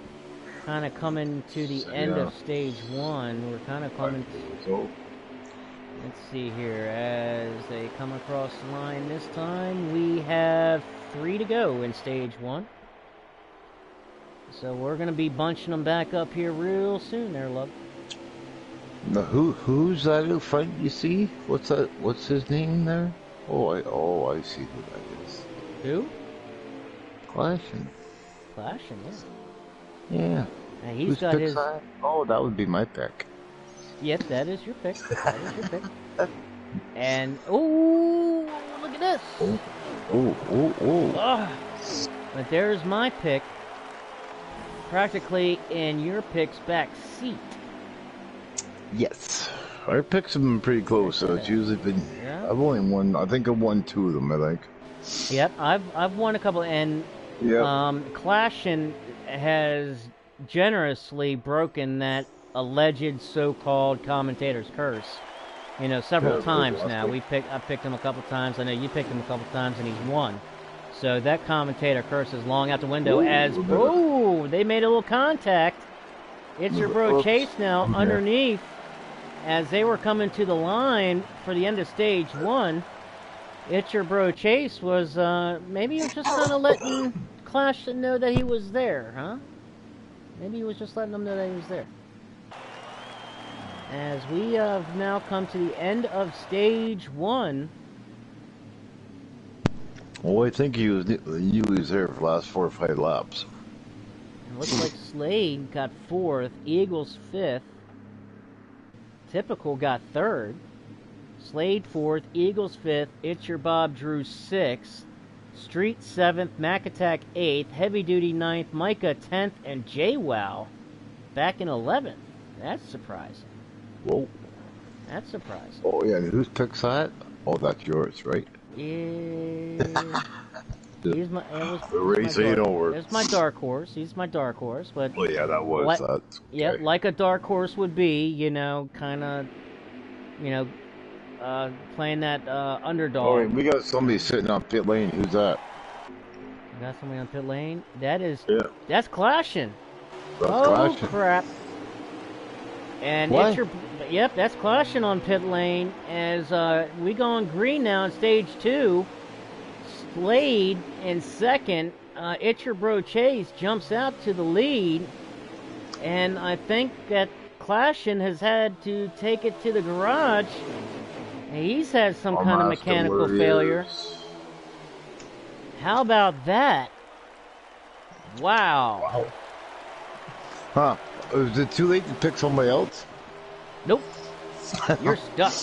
kind of coming to the end of stage 1. We're kind of coming to... Let's see here, as they come across the line this time, we have 3 to go in stage 1. So we're going to be bunching them back up here real soon there, love. Now, who's that in front you see? What's that? What's his name there? I see who that is. Who? Clashing. Clashing, yeah. Yeah. Now he's got his... Oh, that would be my pick. Yep, that is your pick. That is your pick. And, oh, look at this. Oh. But there's my pick. Practically in your pick's back seat. Yes. Our picks have been pretty close, so it's usually been... Yeah. I've only won... I think I've won 2 of them, I think. Yep, I've won a couple, and Clashing has generously broken that alleged so-called commentator's curse. You know, several times now. I've picked him a couple times. I know you picked him a couple times, and he's won. So that commentator curse is long out the window. They made a little contact. It's your bro Chase now underneath, as they were coming to the line for the end of stage 1. It's your bro Chase was maybe he was just kind of letting Clash know that he was there, huh? Maybe he was just letting them know that he was there. As we have now come to the end of stage 1. Well, I think he was there for the last 4 or 5 laps. It looks like Slade got 4th, Eagles 5th, Typical got 3rd, Slade 4th, Eagles 5th, It's Your Bob Drew 6th, Street 7th, Mac Attack 8th, Heavy Duty 9th, Micah 10th, and JWoww back in 11th. That's surprising. Whoa. That's surprising. Oh, yeah, and whose pick's that? Oh, that's yours, right? Yeah. It's my dark horse. He's my dark horse, but well, yeah, that was that. Okay. Yeah, like a dark horse would be, you know, kind of, you know, playing that underdog. Oh, we got somebody sitting on pit lane. Who's that? We got somebody on pit lane. That's Clashing. That's Clashing. Crap! And what? That's Clashing on pit lane as we go on green now in stage 2. Slade in second. It's Your Bro Chase jumps out to the lead. And I think that Clashin has had to take it to the garage. He's had some kind of mechanical failure. How about that? Wow. Huh. Is it too late to pick somebody else? Nope. You're stuck.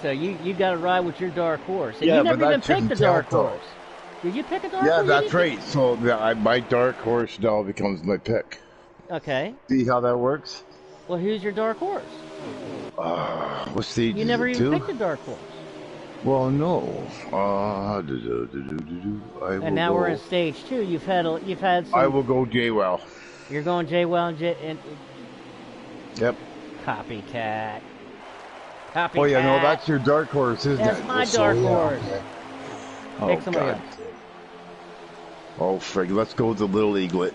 So you got to ride with your dark horse. And yeah, you never even picked the dark horse. Did you pick a dark horse? Yeah, that's right. So my dark horse now becomes my pick. Okay. See how that works? Well, who's your dark horse? What stage You never is it even to? picked a dark horse. Well, no. And now we're in stage 2. You've had some. I will go J-Well. You're going J-Well and Yep. Copycat. Oh yeah, no, that's your dark horse, isn't it? That's my dark horse. Oh, Pick somebody else. Oh, frig, let's go with the Little Eaglet.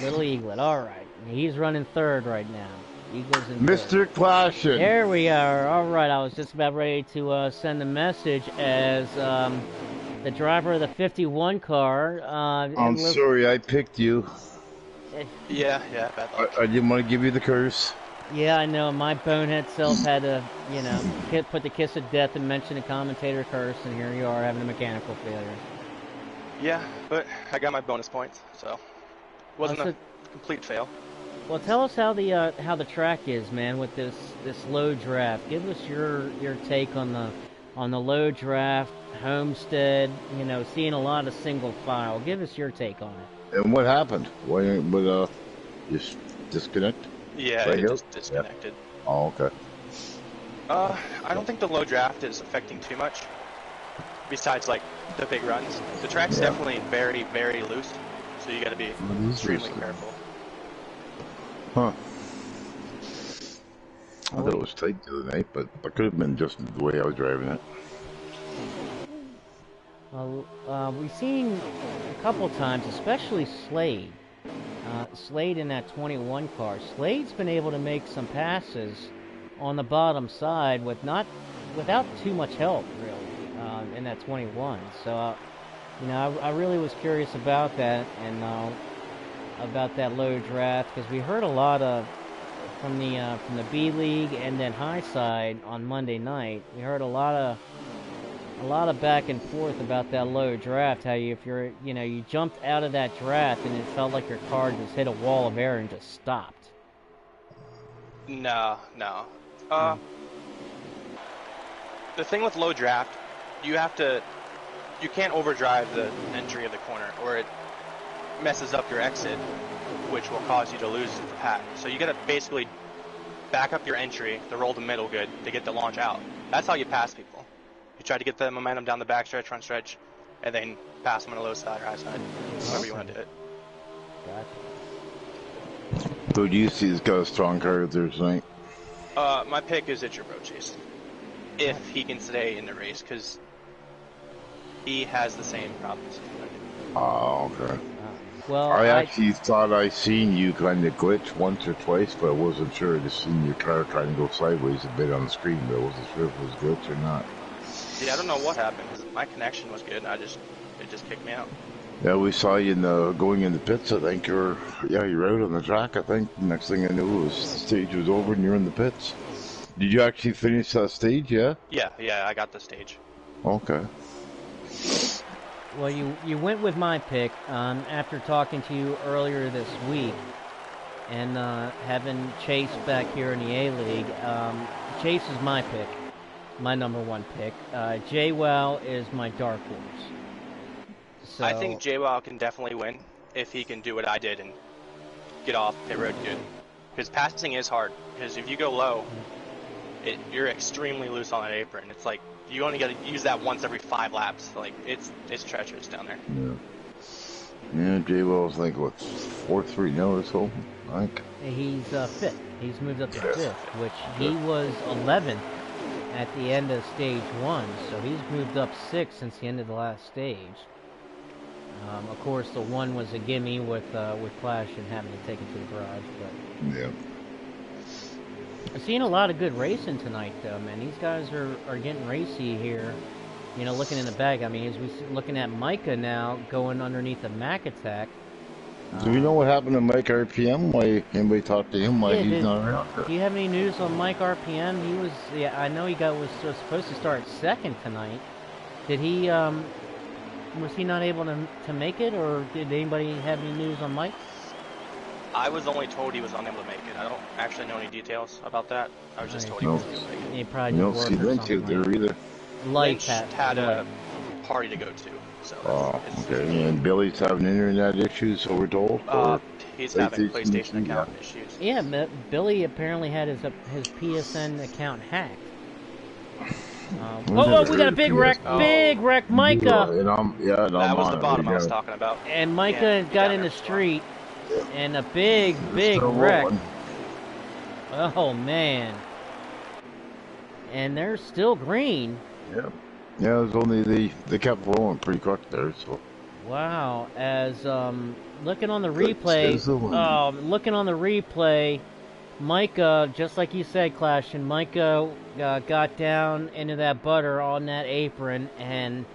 Little Eaglet, all right. He's running third right now. Eagles in Mr. Clashin. There we are. All right, I was just about ready to send a message as the driver of the 51 car. I'm sorry, I picked you. Yeah, bad luck. I didn't want to give you the curse. Yeah, I know. My bonehead self had to, put the kiss of death and mention a commentator curse, and here you are having a mechanical failure. Yeah, but I got my bonus points, so wasn't a complete fail. Well, tell us how the track is, man, with this low draft. Give us your take on the low draft, Homestead. Seeing a lot of single file. Give us your take on it. And what happened? Why would just disconnect? Yeah, right it just disconnected. Yeah. Oh, okay. I don't think the low draft is affecting too much. Besides, like, the big runs. The track's definitely very, very loose, so you gotta be extremely careful. Huh. I thought it was tight the other night, but it could have been just the way I was driving it. Well, we've seen a couple times, especially Slade. Slade in that 21 car. Slade's been able to make some passes on the bottom side without too much help, really, in that 21. So, I really was curious about that and about that low draft because we heard a lot from the B League and then High Side on Monday night. We heard a lot of back and forth about that low draft. How you jumped out of that draft and it felt like your car just hit a wall of air and just stopped. No. The thing with low draft, you can't overdrive the entry of the corner or it messes up your exit, which will cause you to lose the pack. So you gotta basically back up your entry to roll the middle good to get the launch out. That's how you pass people. You try to get the momentum down the back stretch, front stretch, and then pass them on the low side or high side. However you want to do it. Gotcha. So do you see this got a strong car there tonight? My pick is It's Your Bro Chase. If he can stay in the race, because he has the same problems. Oh, okay. Well, I actually thought I seen you kind of glitch once or twice, but I wasn't sure. I just seen your car kind of go sideways a bit on the screen, but I wasn't sure if it was glitch or not. Yeah, I don't know what happened. My connection was good, and it just kicked me out. Yeah, we saw you going in the pits. I think you're out on the track. I think next thing I knew was the stage was over and you're in the pits. Did you actually finish that stage? Yeah. Yeah, I got the stage. Okay. Well, you went with my pick after talking to you earlier this week and having Chase back here in the A-League. Chase is my pick, my number one pick. J-Well is my dark horse. So, I think J-Well can definitely win if he can do what I did and get off pit road good. Because passing is hard. Because if you go low, you're extremely loose on that apron. It's like you only got to use that once every 5 laps. Like it's treacherous down there. Yeah, J-Well's like what 4-3 now or so. I think he's fifth. He's moved up to fifth, which he was 11th at the end of stage 1. So he's moved up 6 since the end of the last stage. Of course, the one was a gimme with Clash and having to take it to the garage. But yeah. I'm seeing a lot of good racing tonight, though, man. These guys are getting racy here You know, looking in the bag, I mean, as we're looking at Micah now going underneath the Mac Attack. Do you know what happened to Mike RPM? Why anybody talked to him? Why Yeah, he's not around? do you have any news on Mike RPM? He was, yeah, I know he was supposed to start second tonight. Did he, was he not able to make it, or did anybody have any news on Mike? I was only told he was unable to make it. I don't actually know any details about that. I was just told he wasn't able to make it. He probably No, just see worked or Lynch something there either. Lynch had a party to go to, so Oh, okay. And Billy's having internet issues, so we're told. He's having PlayStation account issues. Yeah, Billy apparently had his PSN account hacked. Oh, we got a big wreck, Micah. Yeah, that was the bottom I was talking about. And Micah got in the street, and a big wreck. Oh man. And they're still green. Yeah. Yeah, it was only they kept rolling pretty quick there, so. Wow, as looking on the replay, Micah, just like you said, Clash, and Micah got down into that butter on that apron, and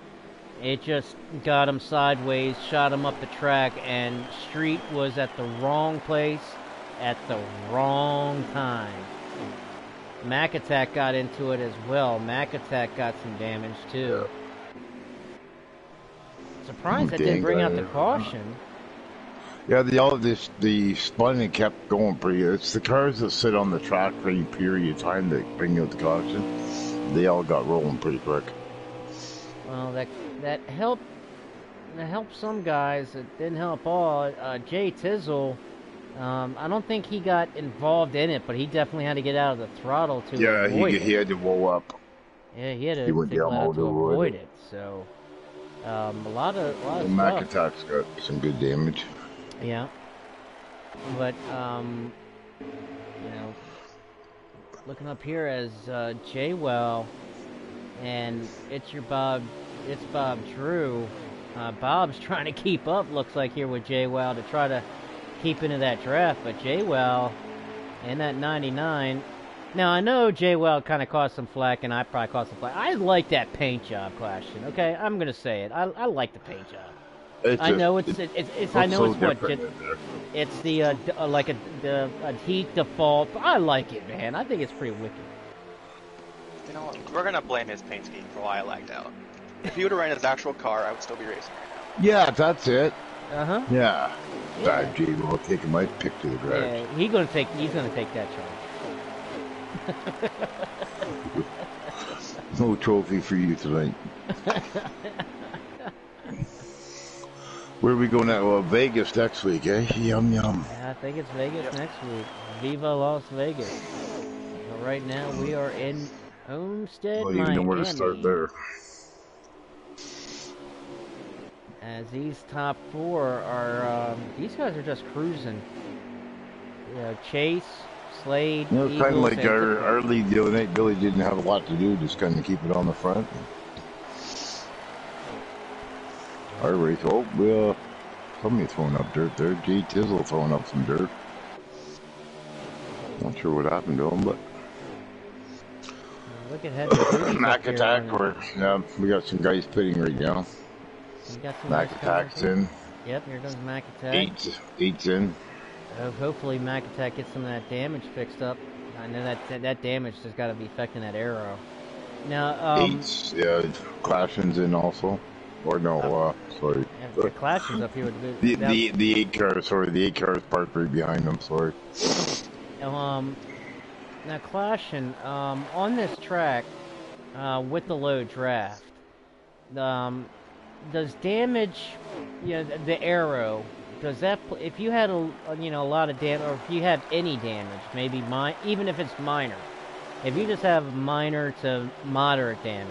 it just got him sideways, shot him up the track, and Street was at the wrong place at the wrong time. Mac Attack got into it as well. Mac Attack got some damage too. Surprised that didn't bring out the caution. Yeah, the spun and kept going pretty. It's the cars that sit on the track for any period of time that bring out the caution. They all got rolling pretty quick. Well, that helped. That helped some guys. It didn't help all. Jay Tizzle. I don't think he got involved in it, but he definitely had to get out of the throttle to avoid it. He had to roll up. Yeah, he had to avoid it. So, a lot of stuff. Mac Attack's got some good damage. Yeah, but looking up here as J-Well, and it's Bob Drew. Bob's trying to keep up, looks like, here with J-Well to try to keep into that draft, but J-Well in that 99. Now, I know J-Well kind of caused some flack, and I probably caused some flack. I like that paint job, question. Okay, I'm gonna say it. I like the paint job. I know it's the like a heat default. I like it, man. I think it's pretty wicked. You know what? We're gonna blame his paint scheme for why I lagged out. If he would have ran his actual car, I would still be racing right now. Yeah, that's it. Yeah. J-Well taking my pick to the garage. Yeah, he's gonna take that charge. No trophy for you tonight. Where are we going now? Well, Vegas next week, eh? Yum yum. Yeah, I think it's Vegas next week. Viva Las Vegas. But right now we are in Homestead, Well, you know where to start there. As these top four are, these guys are just cruising. Chase, Slade, You know, it's kind of like our league the other night. Billy didn't have a lot to do, just kind of keep it on the front. Our race, somebody throwing up dirt there. Jay Tizzle throwing up some dirt. Not sure what happened to him, but look at Mac Attack. We got some guys pitting right now. Mac Attack's in. Yep, here comes Mac Attack. Eight's in. Hopefully Mac Attack gets some of that damage fixed up. I know that damage has got to be affecting that arrow. Now, Eight's, Clashing's in also. Or no, sorry. The Clashing's up here with the 8 car. Sorry, the 8 car is parked right behind them. Sorry. Now Clashing, on this track, with the low draft, does damage, the arrow, does that, if you had a lot of damage, or if you have any damage, maybe even if it's minor, if you just have minor to moderate damage,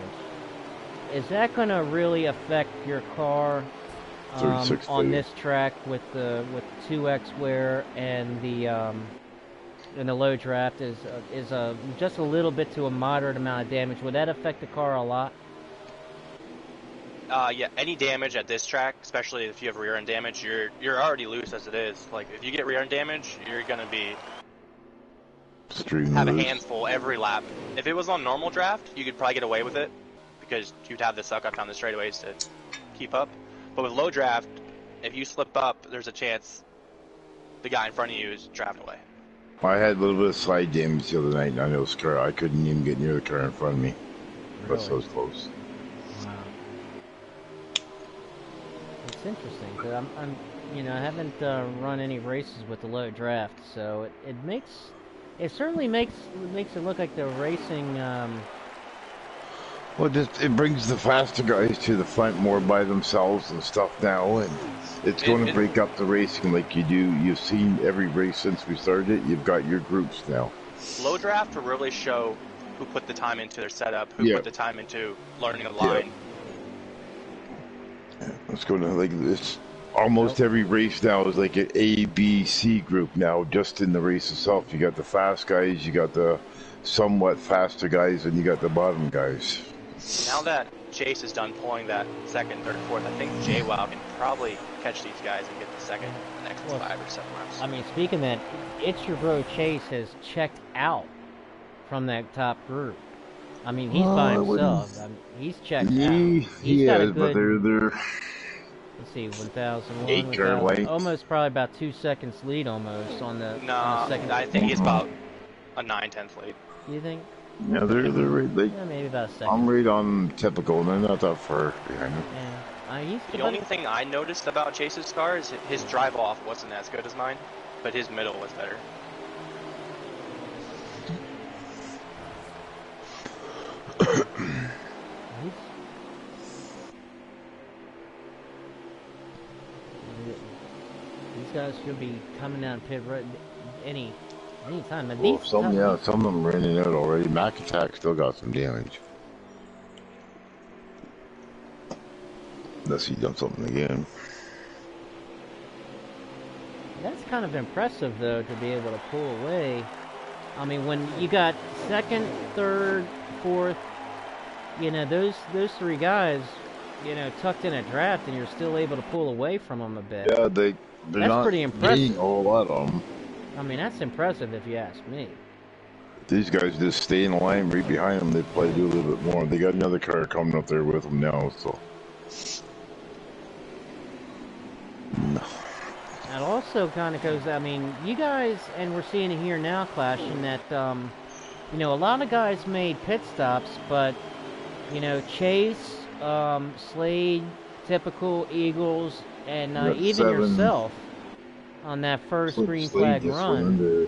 is that going to really affect your car on this track with 2X wear and the low draft is just a little bit to a moderate amount of damage? Would that affect the car a lot? Yeah, any damage at this track, especially if you have rear end damage, you're already loose as it is. Like, if you get rear end damage, you're gonna have a handful every lap. If it was on normal draft, you could probably get away with it because you'd have to suck up down the straightaways to keep up. But with low draft, if you slip up, there's a chance the guy in front of you is driving away. I had a little bit of slide damage the other night on those car. I couldn't even get near the car in front of me. Really? But so was close. Wow. It's interesting, because I'm I haven't run any races with the low draft, so it certainly makes it look like the racing. Well, it brings the faster guys to the front more by themselves and stuff now, and it's going to break up the racing like you do. You've seen every race since we started it. You've got your groups now. Low draft will really show who put the time into their setup, who put the time into learning a line. It's going to like this. Almost every race now is like an A, B, C group now, just in the race itself. You got the fast guys, you got the somewhat faster guys, and you got the bottom guys. Now that Chase is done pulling that second, third, fourth, I think JWoww can probably catch these guys and get the second the next 5 or 7 laps. I mean, speaking of that, It's Your Bro Chase has checked out from that top group. I mean, he's by himself. I mean, he's checked out. He's got a good, but they're let's see, 1,001. 8 turn length. Almost probably about 2 seconds lead almost on the, on the second. I think he's about a 9/10 lead. You think? Yeah, they're right. Maybe about a second. I'm right on typical, and they're not that far behind him. Yeah. The only thing I noticed about Chase's car is his drive off wasn't as good as mine, but his middle was better. These guys should be coming down pit road anytime. Well, some of them ran it out already. Mac Attack still got some damage. Unless he done something again. That's kind of impressive, though, to be able to pull away. I mean, when you got second, third, fourth, those 3 guys, tucked in a draft, and you're still able to pull away from them a bit. Yeah, they're that's not pretty impressive. A whole lot of them. I mean, that's impressive if you ask me. These guys just stay in the line right behind them. They probably do a little bit more. They got another car coming up there with them now, so. No. That also kind of goes, I mean, you guys, and we're seeing it here now, clashing that, a lot of guys made pit stops, but, Chase, Slade, Typical, Eagles, and even yourself on that first green flag run.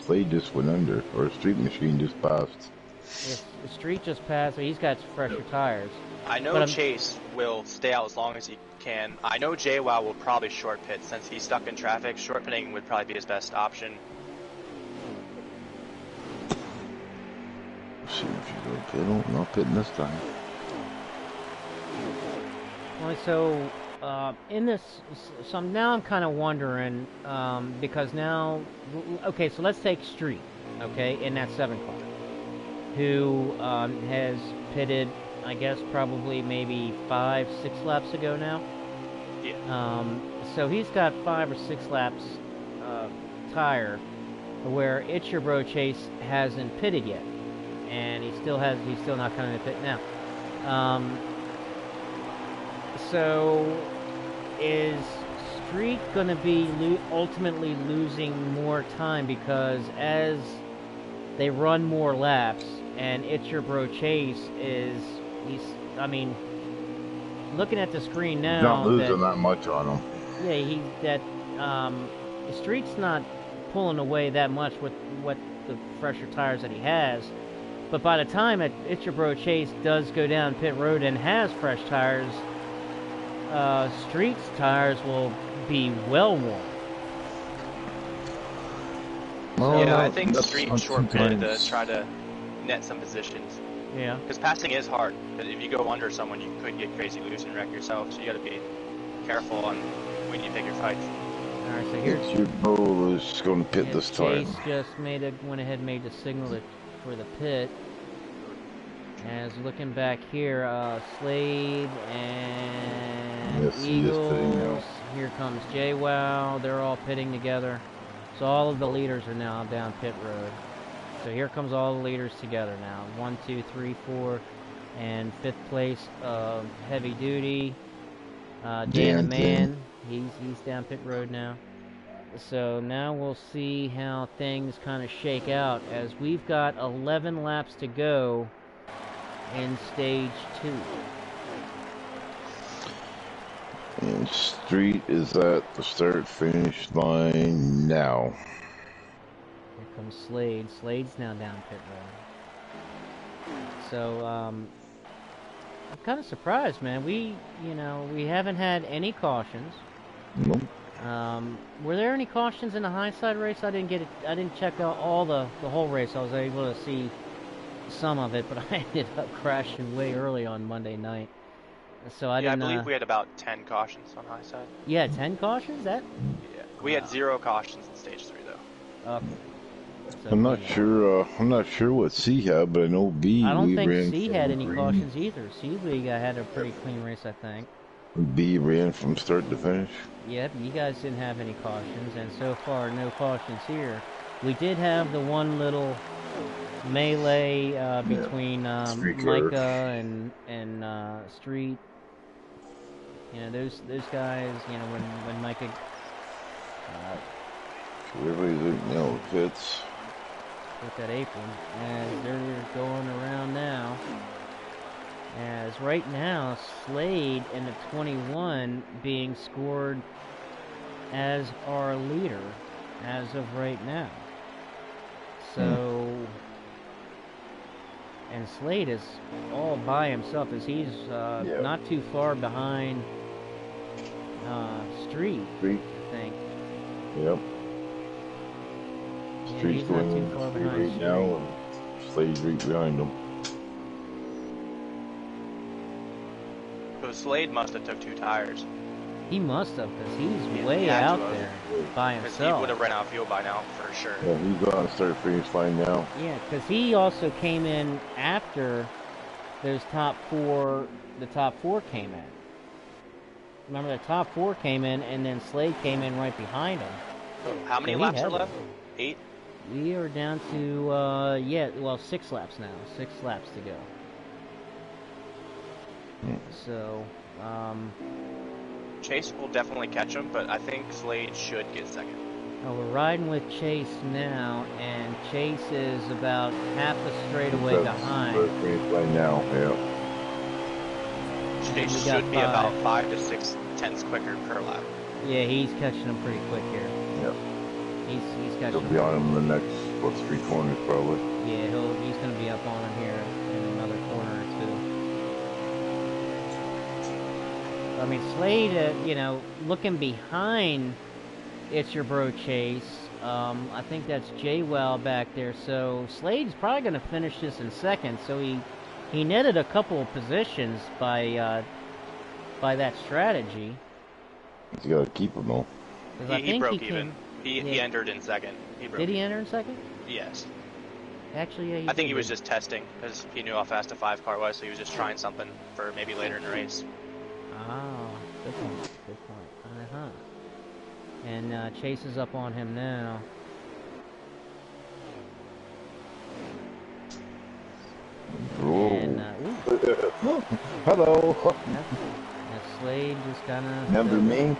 Slade just went under, or Street Machine just passed. Yes, the Street just passed, so he's got fresher tires. I know Chase will stay out as long as he can. I know JWoww will probably short pit since he's stuck in traffic. Short pitting would probably be his best option. Let's see if you go pit. Oh, not pitting this time. Well, so in this, so now I'm kind of wondering because now, okay, so let's take Street, okay, in that 7 car, who has pitted, I guess, probably maybe 5-6 laps ago now. Yeah. So he's got 5 or 6 laps tire, where It's Your Bro Chase hasn't pitted yet, and he's still not coming to pit now. So is Street going to be ultimately losing more time because as they run more laps, and It's Your Bro Chase I mean, looking at the screen now, he's not losing that much on him. Yeah, Street's not pulling away that much with what the fresher tires that he has. But by the time It's Your Bro Chase does go down pit road and has fresh tires, Street's tires will be well worn. Yeah, I think Street short pitted to try to net some positions. Yeah. Because passing is hard. Because if you go under someone, you could get crazy loose and wreck yourself. So you got to be careful on when you pick your fights. All right, so here's It's Your Bro is going to pit this time. Chase just went ahead and made the signal for the pit. As looking back here, Slade and Eagles. Here comes JWoww. They're all pitting together. So all of the leaders are now down pit road. So here comes all the leaders together now. 1, 2, 3, 4, And 5th place, heavy duty, Dan the Man. He's down pit road now. So now we'll see how things kind of shake out as we've got 11 laps to go in stage 2. And Street is at the start-finish line now. Here comes Slade. Slade's now down pit road. So, I'm kind of surprised, man. We haven't had any cautions. Nope. Were there any cautions in the hindsight race? I didn't check out all the whole race. I was able to see some of it, but I ended up crashing way early on Monday night. So I believe we had about 10 cautions on high side. Yeah, 10 cautions? Yeah. We had 0 cautions in stage 3 though. Okay. So, I'm not sure. I'm not sure what C had, but I know B. I don't we think ran C from had any green. cautions either. C League had a pretty clean race, I think. B ran from start to finish. Yep, you guys didn't have any cautions, and so far no cautions here. We did have the one little melee between Micah and Street. You know, those guys. You know, when Micah. Everybody's in yellow kits. With that apron, as they're going around now. As right now, Slade in the 21 being scored as our leader as of right now. So, and Slade is all by himself as he's not too far behind Street, I think. Yep. Street's he's not going too far Street behind right now, and Slade's right behind him. So Slade must have took 2 tires. He must have, because he's way out there by Because himself. he would have run out of fuel by now, for sure. Yeah, he's on start finish line now. Yeah, because he also came in after those top 4, the top 4 came in. Remember, the top 4 came in, and then Slade came in right behind him. How many laps are left? 8? We are down to, 6 laps now. 6 laps to go. So, Chase will definitely catch him, but I think Slade should get second. we're riding with Chase now, and Chase is about half a straightaway behind. Start finish line now, yeah. Chase should be about 5 to 6 tenths quicker per lap. Yeah, he's catching him pretty quick here. Yep. He's catching He'll be on him in the next, 3 corners probably. Yeah, he's going to be up on him here in another corner or 2. I mean, Slade, looking behind It's Your Bro Chase, I think that's Jaywell back there, so Slade's probably going to finish this in second, so he netted a couple of positions by that strategy. He's got to keep him though. He broke even. He entered in second. Did he enter in second? Yes. Actually, yeah. I think he was just testing because he knew how fast a 5 car was, so he was just trying something for maybe later in the race. Oh, good point. Good point. Uh-huh. And Chase is up on him now. And, hello. Slade just kind of... Remember me?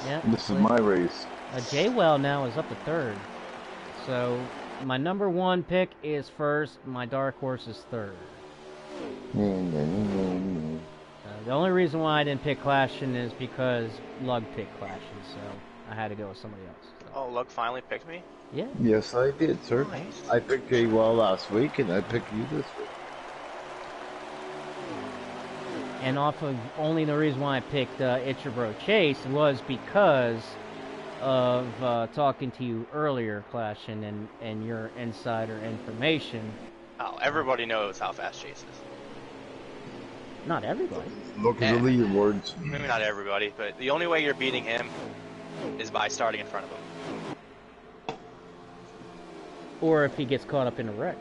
Yeah. This is my race. Jaywell now is up to third. So, my number 1 pick is first. My dark horse is third. The only reason why I didn't pick Clashin is because Lug picked Clashin, so I had to go with somebody else. So. Oh, Lug finally picked me? Yeah. Yes, I did, sir. Nice. I picked Jaywell last week, and I picked you this week. And off of only the reason why I picked It's Your Bro Chase was because of talking to you earlier, Clashin, and your insider information. Oh, everybody knows how fast Chase is. Not everybody. Look at the leaderboards. Maybe not everybody, but the only way you're beating him is by starting in front of him. Or if he gets caught up in a wreck.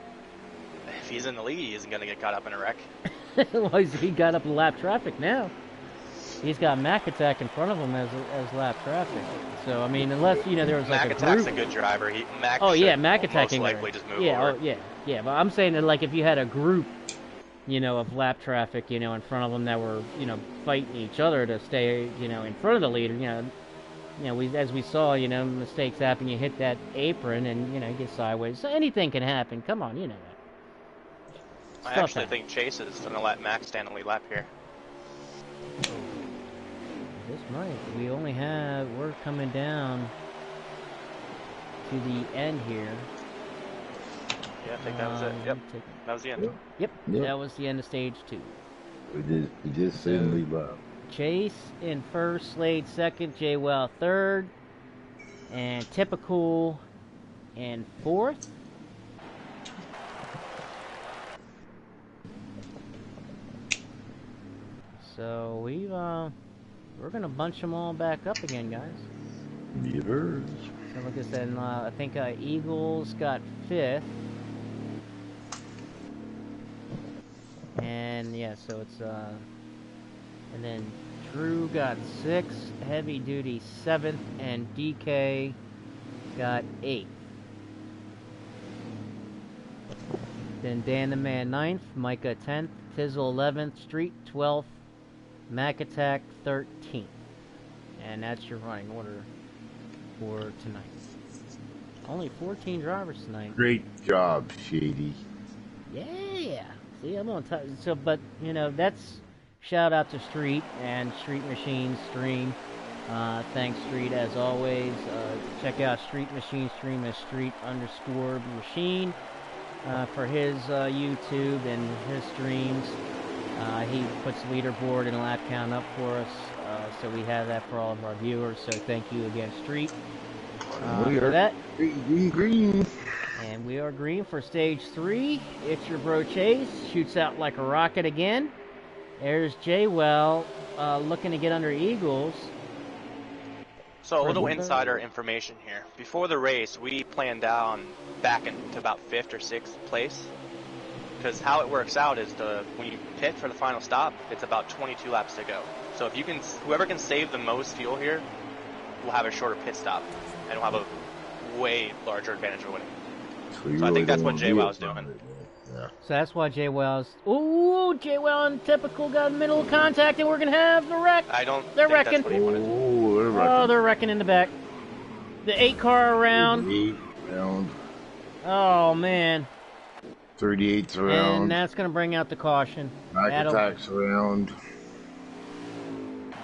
If he's in the lead, he isn't going to get caught up in a wreck. Well, he got up in lap traffic now. He's got Mac Attack in front of him as lap traffic. So, I mean, unless, there was like Mac a Attack's group... a good driver. Mac Attacking. most likely just move over. Yeah, but I'm saying that, like, if you had a group you know, of lap traffic, you know, in front of them that were, you know, fighting each other to stay, you know, in front of the leader. You know, as we saw, you know, mistakes happen. You hit that apron and, you know, you get sideways. So anything can happen. Come on, you know that. I actually think Chase is going to let Max stand the lead lap here. This might. We're coming down to the end here. Yeah, I think that was it. Yep, that was the end. Yep, that was the end of stage 2. We just said lead lap. Chase in first, Slade second, J-Well third, and Typical in fourth. So we're gonna bunch them all back up again, guys. Yes. So like I said, I think Eagles got 5th. And yeah, so it's and then Drew got 6th, Heavy Duty 7th, and DK got 8th. Then Dan the Man 9th, Micah 10th, Tizzle 11th, Street 12th, Mac Attack 13th. And that's your running order for tonight. Only 14 drivers tonight. Great job, Shady. Yeah. See, I'm on time. So, but you know, that's shout out to Street and Street Machine stream. Thanks, Street, as always. Check out Street Machine stream as Street_Machine for his YouTube and his streams. He puts leaderboard and lap count up for us, so we have that for all of our viewers. So thank you again, Street. We are that. Green. And we are green for stage 3. It's your bro Chase. Shoots out like a rocket again. There's J-Well looking to get under Eagles. So a little insider information here. Before the race, we planned down back into about 5th or 6th place. Because how it works out is when you pit for the final stop, it's about 22 laps to go. So if whoever can save the most fuel here will have a shorter pit stop and will have a way larger advantage of winning. So I think that's what J-Wow's doing. Yeah. So that's why J-Wow's... Ooh, J-Well and Typical got middle of contact, and we're going to have the wreck. They're wrecking. That's what he wanted to do. They're wrecking. Oh, they're wrecking in the back. The 8-car around. 8 round. Oh, man. 38's around. And that's going to bring out the caution. Mac Attack's around.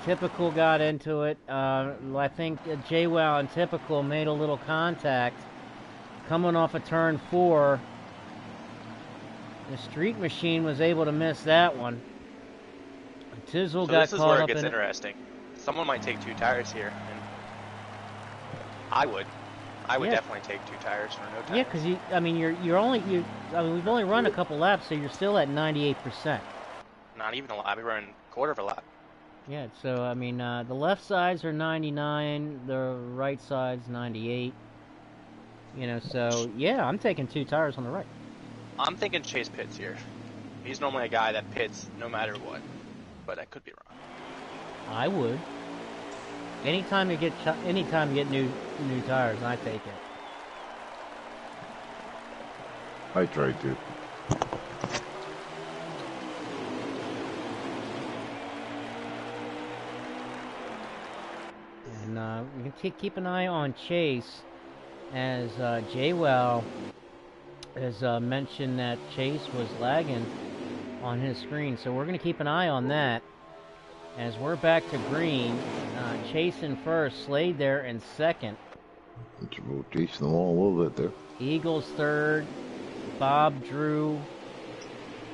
Typical got into it. I think J-Well and Typical made a little contact. Coming off of turn 4. The Street Machine was able to miss that one. Tizzle got caught up in it. This is where it gets interesting. Someone might take 2 tires here. And I would. I would definitely take 2 tires for no tires. Yeah, because we've only run a couple laps, so you're still at 98%. Not even a lap. We run a quarter of a lap. Yeah, so I mean, the left sides are 99, the right side's 98. You know, so yeah, I'm taking 2 tires on the right. I'm thinking Chase pits here. He's normally a guy that pits no matter what, but I could be wrong. I would. Anytime you get new tires, I take it. I try to. And we can keep an eye on Chase, as J-Well has mentioned that Chase was lagging on his screen, so we're going to keep an eye on that. As we're back to green, Chase in first, Slade there in second. It's a rotation the wall a little bit there. Eagles third, Bob, Drew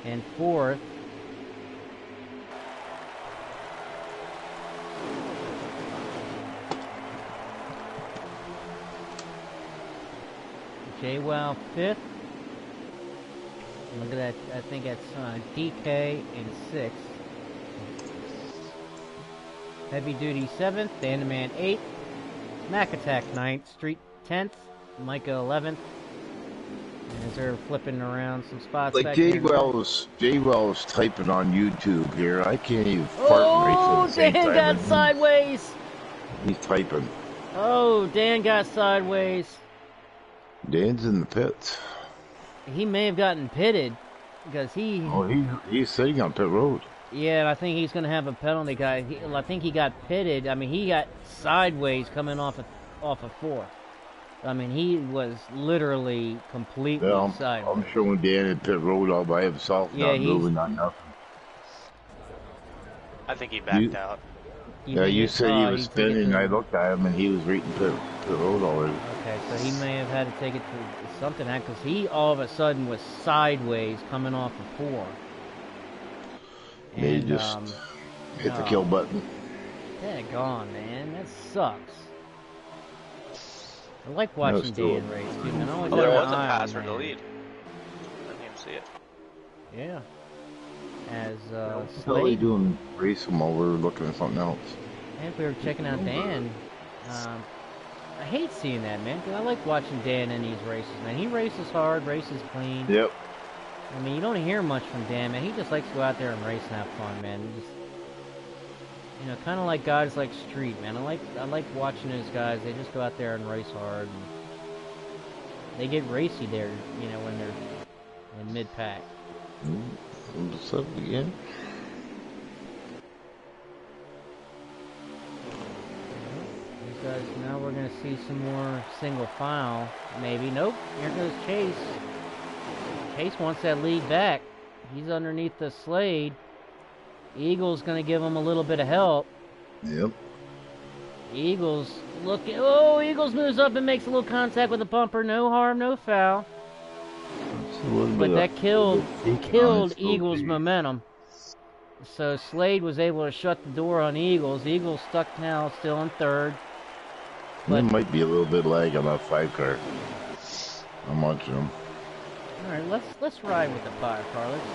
in fourth. J-Well fifth. Look at that, I think that's DK in sixth. Heavy Duty 7th, Dan the Man 8th, Mac Attack 9th, Street 10th, Micah 11th. And as they're flipping around some spots like back J-Well was typing on YouTube here. I can't even fart Oh, Dan got sideways. He's typing. Oh, Dan got sideways. Dan's in the pits. He may have gotten pitted. because he. Oh, he's sitting on pit road. Yeah, and I think he's going to have a penalty, guy. I think he got pitted. I mean, he got sideways coming off of 4. I mean, he was literally completely Yeah, sideways. I'm showing Dan at pit road all by himself, Yeah, not moving, not nothing. I think he backed out. You said he was spinning. I looked at him, and he was right in pit road already. Okay, so he may have had to take it to something, because he all of a sudden was sideways coming off of 4. They just hit the kill button. Daggone, man, that sucks. I like watching Dan race, dude. Man, there was a pass for the lead. I didn't even see it. Yeah. As Slade. What are you doing? Racing while we're looking at something else. And we were checking out Dan. I hate seeing that, man, because I like watching Dan in these races, man. He races hard, races clean. Yep. I mean, you don't hear much from Dan, man. He just likes to go out there and race and have fun, man. He just, you know, kind of like guys like Street, man. I like watching those guys. They just go out there and race hard. And they get racy there, you know, when they're in mid-pack. What's up again? These guys, now we're going to see some more single file, maybe. Nope, here goes Chase. Chase wants that lead back. He's underneath the Slade. Eagle's going to give him a little bit of help. Yep. Eagles looking. Oh, Eagles moves up and makes a little contact with the bumper. No harm, no foul. But that killed Eagles' momentum. So Slade was able to shut the door on Eagles. Eagles stuck now still in 3rd. There might be a little bit lag on that 5 car. I'm watching him. All right, let's ride with the 5 car. Let's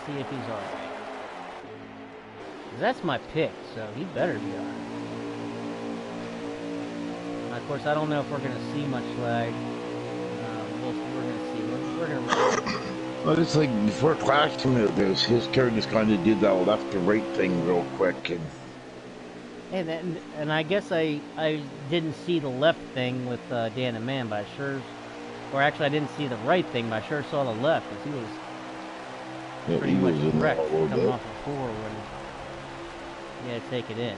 see if he's all right. That's my pick, so he better be all right. Now, of course, I don't know if we're going to see much lag. We're going to see. We're going to. Well, it's like before clashing his car just kind of did that left to right thing real quick, and I guess I didn't see the left thing with Dan and Man, but I sure, or actually I didn't see the right thing, but I sure saw the left because he was pretty much wrecked coming off of 4 when he had to take it in.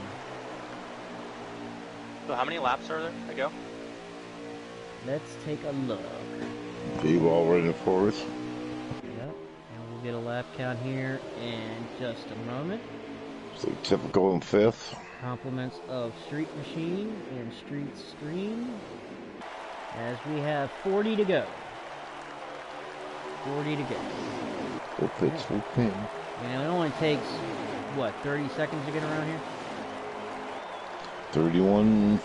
So how many laps are there to go? Let's take a look. J-Ball running 4th. Yep, and we'll get a lap count here in just a moment. So typical in 5th. Compliments of Street Machine and Street Stream. As we have 40 to go. 40 to go. Full pitch, full pin. And it only takes, what, 30 seconds to get around here? 31,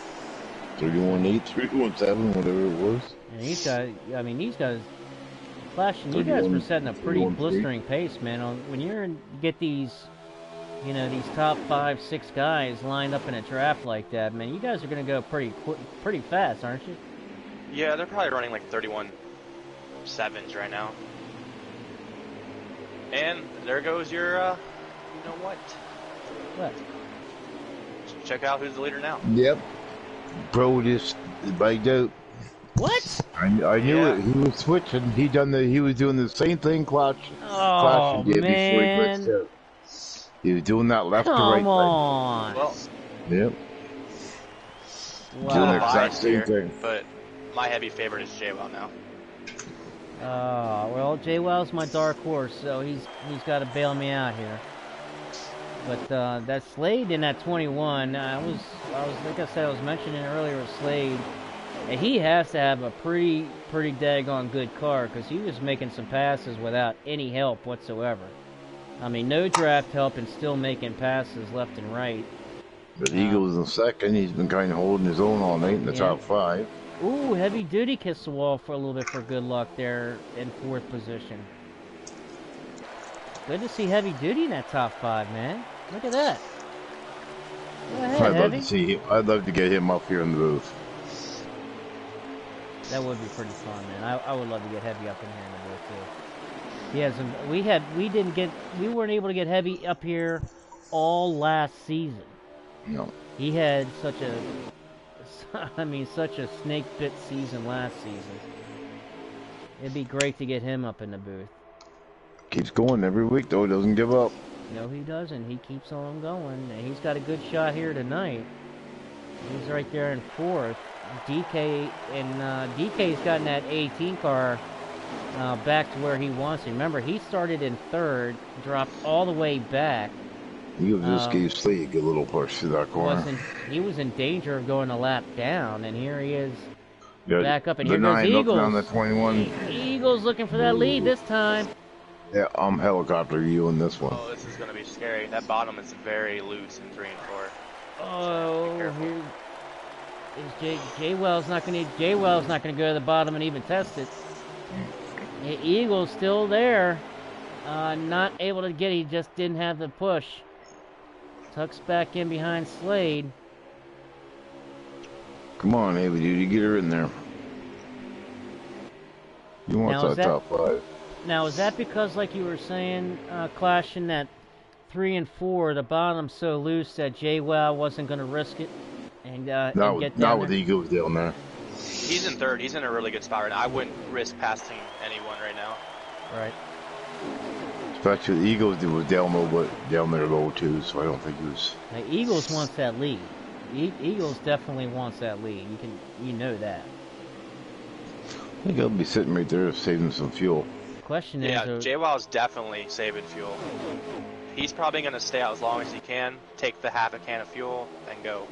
31.8, 31.7, whatever it was. And these guys, flashing, you guys were setting a pretty blistering pace, man. When you get these, you know, these top 5, 6 guys lined up in a draft like that, man, you guys are going to go pretty fast, aren't you? Yeah, they're probably running like 31.7s right now. And there goes your, you know what? What? Check out who's the leader now. Yep. Bro just biked out. What? I knew it. He was switching. He was doing the same thing Clutch did before he glitched out. He was doing that left to right. Come on. Well, yep. Wow. Doing the exact same thing. But my heavy favorite is JWoww now. Well, JWoww's my dark horse, so he's got to bail me out here. But that Slade in that 21, I was like I said, I was mentioning earlier with Slade, and he has to have a pretty daggone good car because he was making some passes without any help whatsoever. I mean, no draft help and still making passes left and right. But Eagle's in 2nd. He's been kind of holding his own all night in the top 5. Ooh, Heavy Duty kissed the wall for a little bit for good luck there in 4th position. Good to see Heavy Duty in that top 5, man. Look at that. Go ahead, I'd Heavy. love to see him. I'd love to get him up here in the booth. That would be pretty fun, man. I would love to get Heavy up in here in the booth too. He has we weren't able to get Heavy up here all last season. No. He had such a snake bit season last season. It'd be great to get him up in the booth. Keeps going every week, though. Doesn't give up. No, he doesn't. He keeps on going. And he's got a good shot here tonight. He's right there in fourth. DK's gotten that 18 car back to where he wants it. Remember, he started in third, dropped all the way back. You just gave Slade a good little push through that corner. He was in danger of going a lap down, and here he is back up. And the here goes Eagles. On the 21. Eagles looking for that lead this time. Yeah, I'm helicopter you in this one. Oh, this is going to be scary. That bottom is very loose in 3 and 4. Oh, here is Jay Wells not going to go to the bottom and even test it. The Eagles still there, not able to get. He just didn't have the push. Tucks back in behind Slade. Come on, Haley, dude, you get her in there. You want that top 5. Now, is that because, like you were saying, Clash, in that 3 and 4, the bottom's so loose that J-Wow wasn't going to risk it and get down not with Eagles down there. He's in third. He's in a really good spot right now. I wouldn't risk passing anyone right now. Right. Especially the Eagles was down low, but down there low too, so I don't think he was. The Eagles wants that lead. Eagles definitely wants that lead. You know that. I think I'll be sitting right there saving some fuel. Question is, J-Wow's definitely saving fuel. He's probably going to stay out as long as he can, take the half a can of fuel, and go.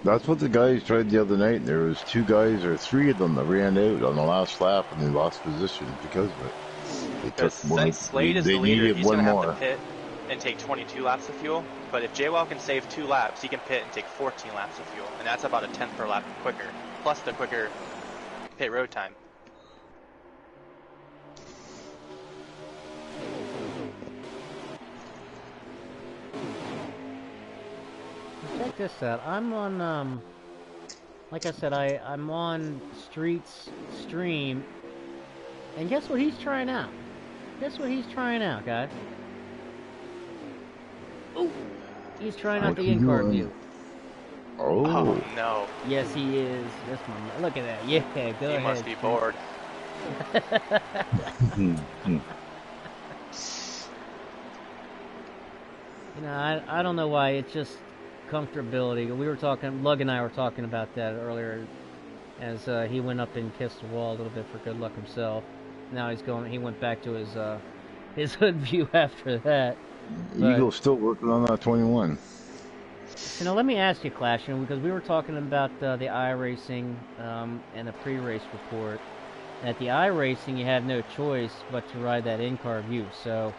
That's what the guys tried the other night. There was 2 guys or 3 of them that ran out on the last lap, and they lost position because of it. Because since Slade is the leader, he's going to have to pit and take 22 laps of fuel. But if J-Wow can save 2 laps, he can pit and take 14 laps of fuel, and that's about a 10th per lap quicker, plus the quicker pit road time. Check this out. I'm on, like I said, I'm on Street's stream, and guess what he's trying out? Guess what he's trying out, guys? Ooh! He's trying out the in-car view. Oh no. Yes, he is. That's my. Look at that. Yeah, go ahead. He must be bored. You know, I don't know why. It's just comfortability. We were talking. Lug and I were talking about that earlier, as he went up and kissed the wall a little bit for good luck himself. Now he's going. He went back to his hood view after that. Eagle's still working on that 21. So now let me ask you, Clash, because we were talking about the iRacing and the pre-race report. At the iRacing, you have no choice but to ride that in-car view. So,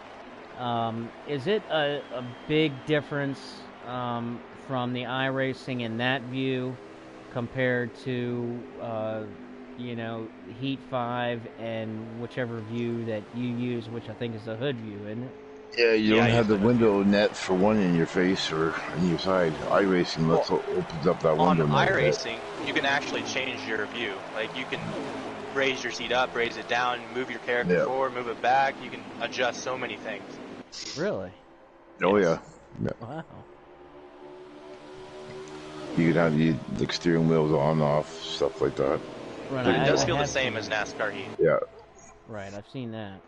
is it a big difference from the iRacing in that view compared to you know, Heat 5 and whichever view that you use, which I think is the hood view, isn't it? Yeah, you don't have the window net for one in your face or on your side. iRacing opens up that window. On iRacing, you can actually change your view. Like, you can raise your seat up, raise it down, move your character forward, move it back. You can adjust so many things. Really? Oh, yeah. Wow. You can have the steering wheels on, off, stuff like that. Right, it does feel the same as NASCAR Heat. Yeah. Right, I've seen that.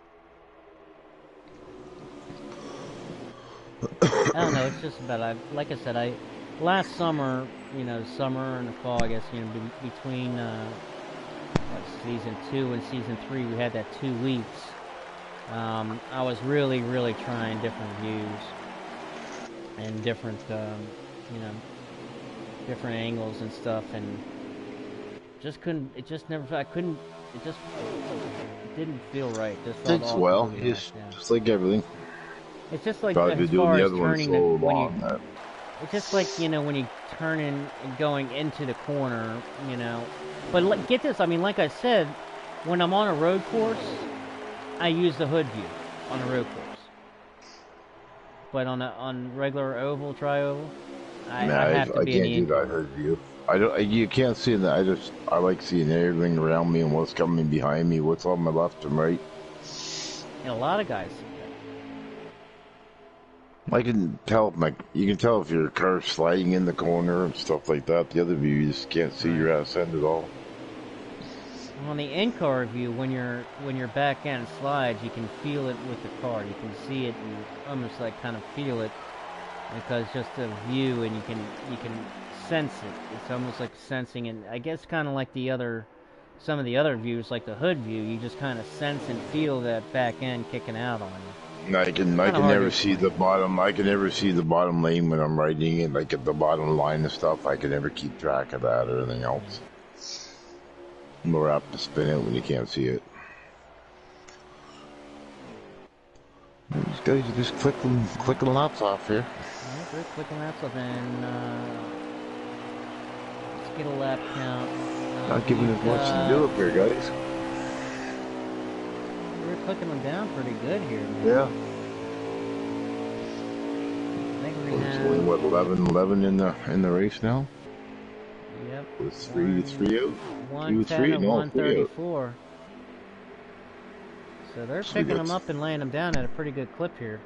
I don't know, it's just about, like I said, last summer, you know, summer and the fall, I guess, you know, between season 2 and season 3, we had that 2 weeks. I was really, really trying different views and different, you know, different angles and stuff, and just couldn't, it just never, it just didn't feel right. It's well, just like everything. It's just like as far as turning it's just like, you know, when you turn in and going into the corner, you know. But get this, I mean, like I said, when I'm on a road course, I use the hood view on a road course. But on regular oval, tri-oval, I have to be in the can't do that hood view. You can't see that. I like seeing everything around me and what's coming behind me, what's on my left and right. And a lot of guys. I can tell, you can tell if your car's sliding in the corner and stuff like that. The other view, you just can't see your ass end at all. On the in-car view, when your back end slides, you can feel it with the car. You can see it and almost like kind of feel it because just a view, and you can sense it. It's almost like sensing, and I guess kind of like some of the other views, like the hood view. You just kind of sense and feel that back end kicking out on you. I can never see the bottom. I can never see the bottom lane when I'm riding it, like at the bottom line and stuff. I can never keep track of that or anything else. More apt to spin it when you can't see it. These guys are just clicking laps off here. Yeah, they're clicking laps off, and let's get a lap count. Not giving us much to do up here, guys. We're clicking them down pretty good here, man. Yeah. I think we It's have... only, what, 11 in the race now? Yep. With three out? 110 and 134. So they're So picking them up and laying them down at a pretty good clip here.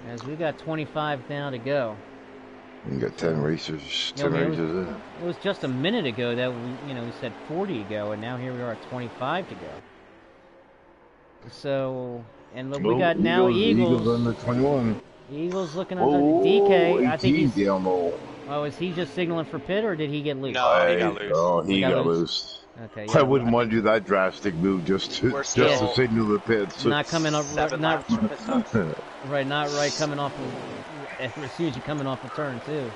As we got 25 now to go. We got 10 racers. 10 races. It was just a minute ago that we said 40 to go, and now here we are at 25 to go. So, and look, we got now Eagles on the 21. Eagles looking at the DK. I think he's down low. Oh, is he just signaling for pit, or did he get loose? No, he got loose. Oh, he got loose. Okay. Yeah, I wouldn't want to do that drastic move just to signal the pits. Not coming up, not right coming off. As soon as you're coming off a turn too.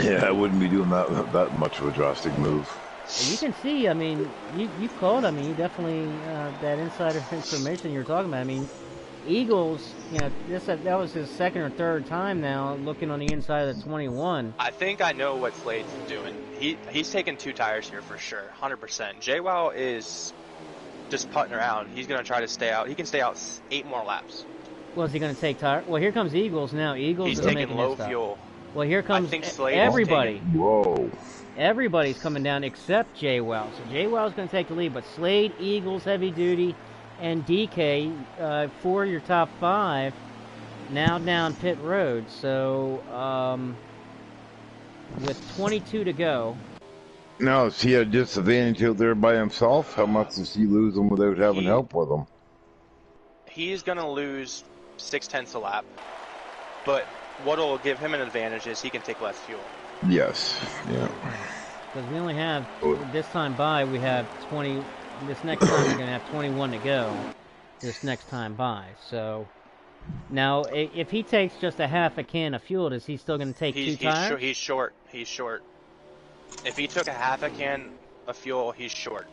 Yeah, I wouldn't be doing that much of a drastic move. You can see. I mean, you called. I mean, you definitely that insider information you're talking about. I mean, Eagles. That was his second or third time now looking on the inside of the 21. I think I know what Slade's doing. He's taking 2 tires here for sure, 100%. JWoww is just putting around. He's gonna try to stay out. He can stay out 8 more laps. Well, is he going to take tire? Well, here comes Eagles now. Eagles He's is taking making low fuel. Well, here comes Slade everybody. Whoa. Everybody's coming down except JWoww. So JWoww's going to take the lead, but Slade, Eagles, Heavy Duty, and DK, 4 of your top 5, now down pit road. So, with 22 to go. Now, is he at a disadvantage out there by himself? How much does he lose them without having help with him? He's going to lose 0.6 a lap, but what will give him an advantage is he can take less fuel. Yes, yeah. Because we only have, this time by, we have 20, this next time we're going to have 21 to go, this next time by. So, now, if he takes just a half a can of fuel, is he still going to take 2 tires? He's short. If he took a half a can of fuel, he's short.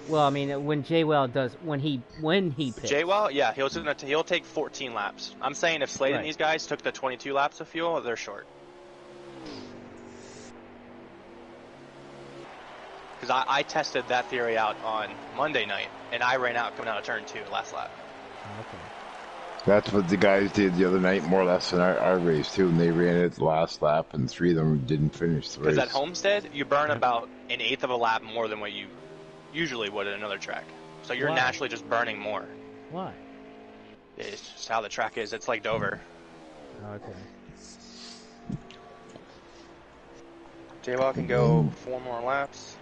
Well, I mean, when JWoww does, when he picks. JWoww, yeah, he'll take 14 laps. I'm saying if Slade and these guys took the 22 laps of fuel, they're short. Because I tested that theory out on Monday night, and I ran out coming out of turn 2 last lap. Okay. That's what the guys did the other night, more or less, in our race, too, and they ran it the last lap, and 3 of them didn't finish the race. Because at Homestead, you burn about 1/8 of a lap more than what you usually would at another track. So you're naturally just burning more. Why? It's just how the track is. It's like Dover. Okay. JWoww can go 4 more laps.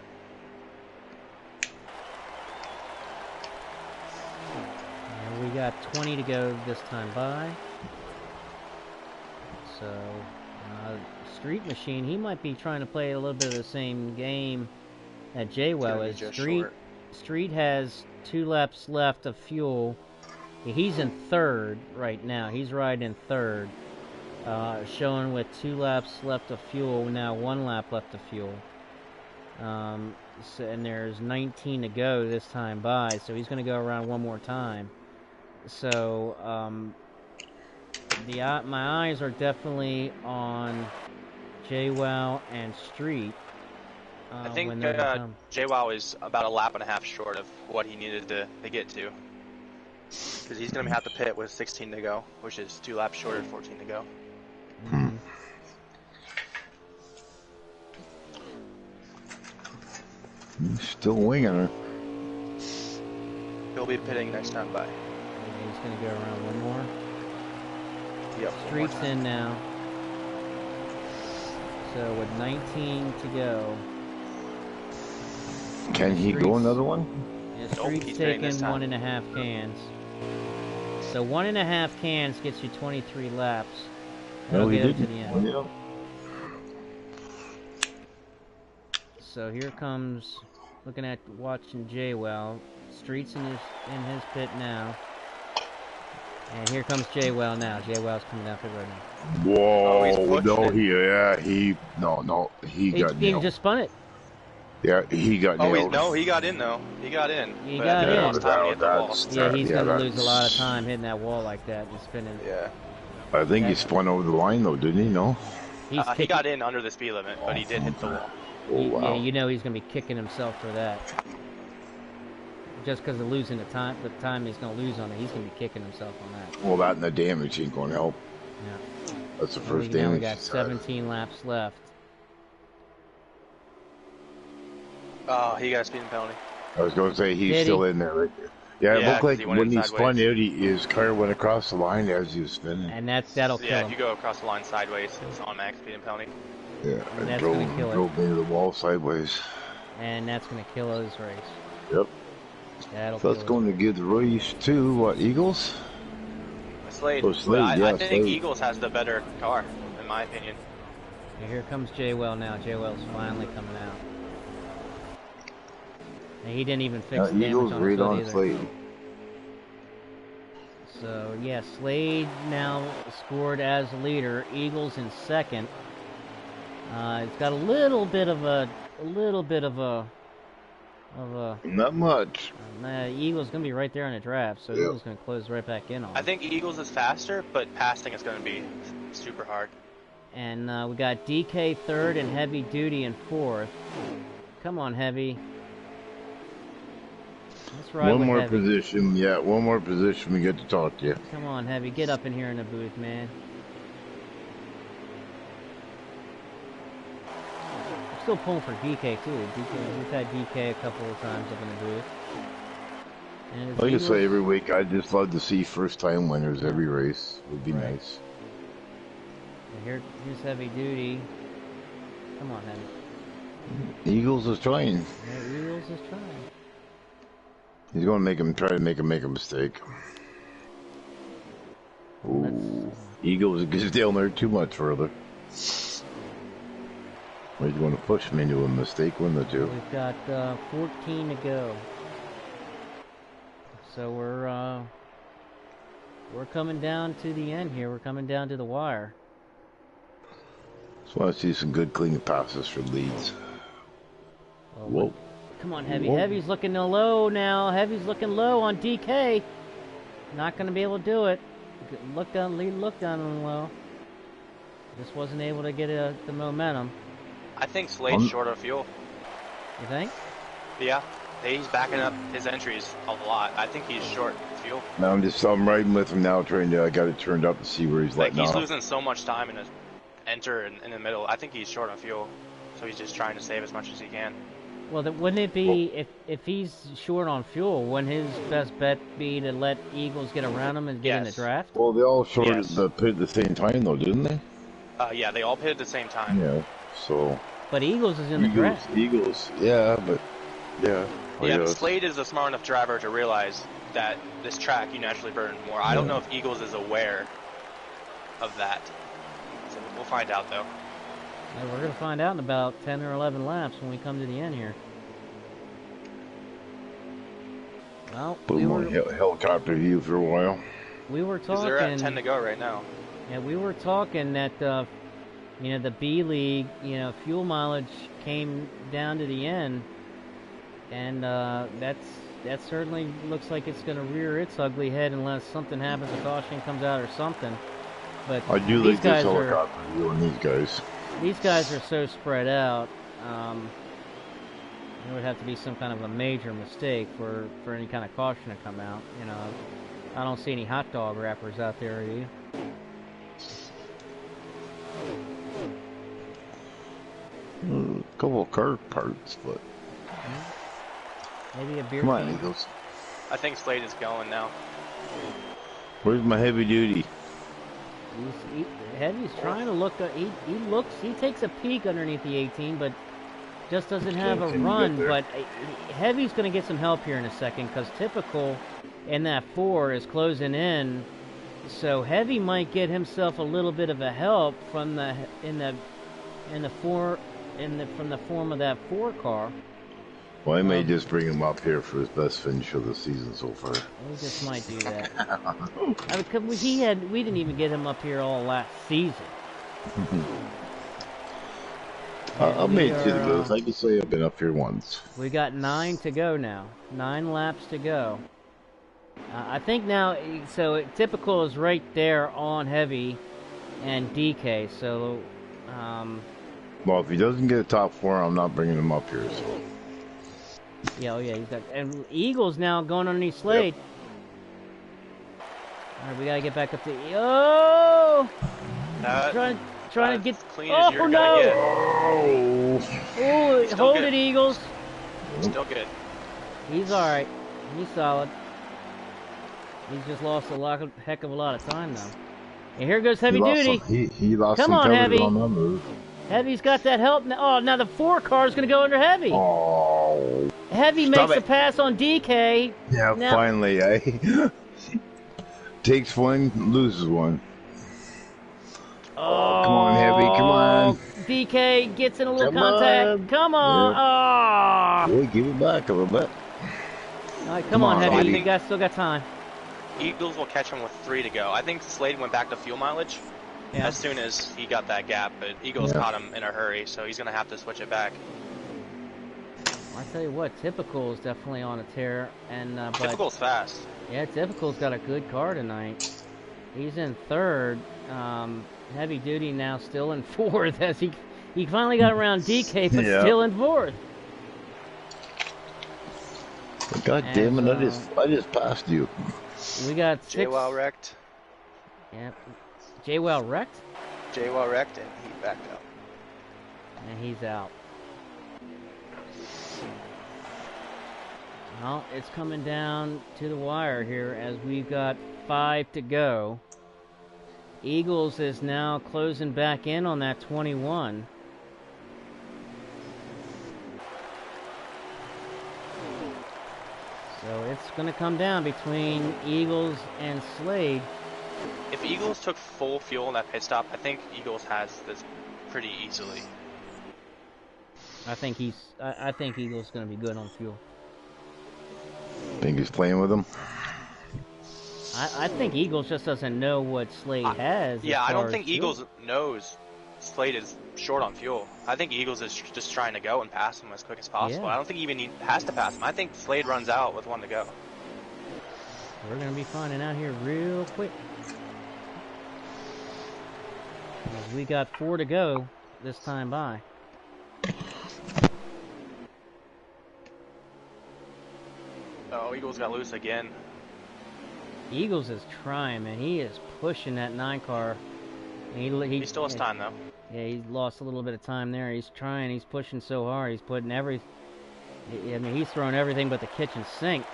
And we got 20 to go this time by. So, Street Machine, he might be trying to play a little bit of the same game that JWoww is. Street has 2 laps left of fuel. He's in 3rd right now. He's riding in 3rd. Showing with 2 laps left of fuel. Now 1 lap left of fuel. And there's 19 to go this time by. So he's going to go around one more time. So, my eyes are definitely on JWoww and Street. I think JWoww is about a lap and a half short of what he needed to get to. Because he's going to have to pit with 16 to go, which is 2 laps short of 14 to go. He's still winging her. He'll be pitting next time by. He's going to go around one more. Yep. Street's in now. So with 19 to go. Can he go another one? Yeah, Nope, Street's he's getting this taking time. 1.5 cans. So 1.5 cans gets you 23 laps. That'll No, he get him to didn't. the end. Yeah. So here comes, watching Jaywell. Street's in his pit now. And here comes Jaywell now. Jaywell's coming down pit road now. Whoa! he's pushing it. He got He nailed. just spun it. Yeah, he got nailed. No, he got in though. He got in. He But got I think in. it was time to hit the wall. Yeah, he's yeah, going to lose a lot of time hitting that wall like that and spinning. Yeah. I think he spun over the line though, didn't he? No. He got in under the speed limit, but he did hit the wall. Oh, wow. Yeah, you know he's going to be kicking himself for that. Just because of losing the time he's going to lose on it, he's going to be kicking himself on that. Well, that and the damage ain't going to help. Yeah. That's the Now first we damage. got 17 laps left. Oh, he got a speeding penalty. I was going to say he's Did still he? in there. Right? Yeah, it Yeah, looked 'cause like he went when he in spun sideways. out, his car went across the line as he was spinning. And that'll kill Yeah, him. if you go across the line sideways, it's automatic speeding penalty. Yeah, And it that's drove, gonna kill it. drove into the wall sideways. And that's going to kill his race. Yep. That'll So that's kill going to his give the race to what, Eagles? Slade. Oh, Slade, I yeah, think Slade. Eagles has the better car, in my opinion. race. And here comes Jaywell now. Jaywell's finally coming out. And he didn't even fix the damage Eagles on right his hood on either. Slade. So yeah, Slade now scored as leader. Eagles in second. It's got a little bit of a Not much. Eagles gonna be right there on the draft, so Yeah. Eagles gonna close right back in on I him. think Eagles is faster, but passing is going to be super hard. And we got DK third and Heavy Duty in fourth. Come on, Heavy. Let's ride One with more Heavy. position. Yeah, one more position. We get to talk to you. Come on, Heavy. Get up in here in the booth, man. I'm still pulling for DK too. We've had DK a couple of times up in the booth. And it's Like I Eagles- say every week, I just love to see first-time winners every race. Would be Right. nice. and here's Heavy Duty. Come on, Heavy. Eagles is trying. Yeah, Eagles is trying. He's going to try to make him make a mistake. Ooh, Let's- Eagles gets down there too much further. He's going to push him into a mistake, wouldn't it, too? We've got 14 to go. So we're coming down to the end here. We're coming down to the wire. Just want to see some good, clean passes for leads. Well, Whoa. Come on, Heavy. Whoa. Heavy's looking low now. Heavy's looking low on DK. Not going to be able to do it. Look down on low. Just wasn't able to get the momentum. I think Slade's short of fuel. You think? Yeah, he's backing up his entries a lot. I think he's short fuel. Now I'm riding with him now, trying to, I got it turned up to see where he's Like letting he's off. losing so much time in his enter in the middle. I think he's short on fuel, so he's just trying to save as much as he can. Well, then wouldn't it be, if he's short on fuel, wouldn't his best bet be to let Eagles get around him and get in the Yes. draft? Well, they all shorted Yes. the pit at the same time, though, didn't they? Yeah, they all pitted at the same time. Yeah, so... But Eagles is in the draft. Eagles, yeah, but... Yeah. Yeah, but Slade is a smart enough driver to realize that this track you naturally burn more. I don't know if Eagles is aware of that. So we'll find out though. Well, we're going to find out in about 10 or 11 laps when we come to the end here. Well, Put him on helicopter view for a while. we were Because talking. they're at 10 to go right now. Yeah, we were talking that the B League, fuel mileage came down to the end, and that certainly looks like it's going to rear its ugly head unless something happens, a caution comes out or something. But I do these like this guys helicopter view on these guys. These guys are so spread out. There would have to be some kind of a major mistake for any kind of caution to come out. I don't see any hot dog wrappers out there, do you? A couple of car parts, but... Maybe a beer Come on, can. Eagles. I think Slade is going now. Where's my heavy duty? Heavy's trying to look. He takes a peek underneath the 18, but just doesn't have a run. But Heavy's going to get some help here in a second because Typical in that 4 is closing in. So Heavy might get himself a little bit of a help from the form of that 4 car. Well, I may just bring him up here for his best finish of the season so far. We just might do that. I mean, we didn't even get him up here all last season. I made it to the booth. I can say I've been up here once. We got 9 to go now. 9 laps to go. I think now, so Typical is right there on Heavy and DK. So, well, if he doesn't get a top 4, I'm not bringing him up here. So. Yeah, oh yeah, he's got, and Eagles now going underneath Slade. Yep. All right, we gotta get back up to trying to get clean as you're no! Gonna get. Oh, hold it, Eagles. Still good. He's all right. He's solid. He's just lost a heck of a lot of time now. And here goes Heavy Duty. He lost Come some on, Heavy. on that move. Heavy's got that help now. Oh, now the 4 car is going to go under Heavy. Oh. Heavy makes a pass on DK. Yeah, now, finally, eh? Takes one, loses one. Oh, come on, Heavy, come on. DK gets in a little contact. Come on. Yeah. Oh. Boy, give it back a little bit. All right, come on, Heavy. You guys still got time. Eagles will catch him with 3 to go. I think Slade went back to fuel mileage. Yeah. As soon as he got that gap, but Eagles caught him in a hurry, so he's going to have to switch it back. I tell you what, Typical is definitely on a tear, and Typical's fast. Yeah, Typical's got a good car tonight. He's in 3rd. Heavy Duty now still in 4th as he finally got around DK, but still in 4th. God damn it! I just passed you. We got 6. JWoww wrecked. Yep. JWoww wrecked? JWoww wrecked and he backed up. And he's out. Well, it's coming down to the wire here as we've got 5 to go. Eagles is now closing back in on that 21. So it's going to come down between Eagles and Slade. If Eagles took full fuel in that pit stop, I think Eagles has this pretty easily. I think Eagles is going to be good on fuel. Think he's playing with him? I think Eagles just doesn't know what Slade has. Yeah, I don't think Eagles knows Slade is short on fuel. I think Eagles is just trying to go and pass him as quick as possible. Yeah. I don't think he even has to pass him. I think Slade runs out with 1 to go. We're going to be finding out here real quick. We got 4 to go this time by. Oh, Eagles got loose again. Eagles is trying, man. He is pushing that 9 car. He still has time, though. Yeah, he lost a little bit of time there. He's trying. He's pushing so hard. He's putting I mean, he's throwing everything but the kitchen sink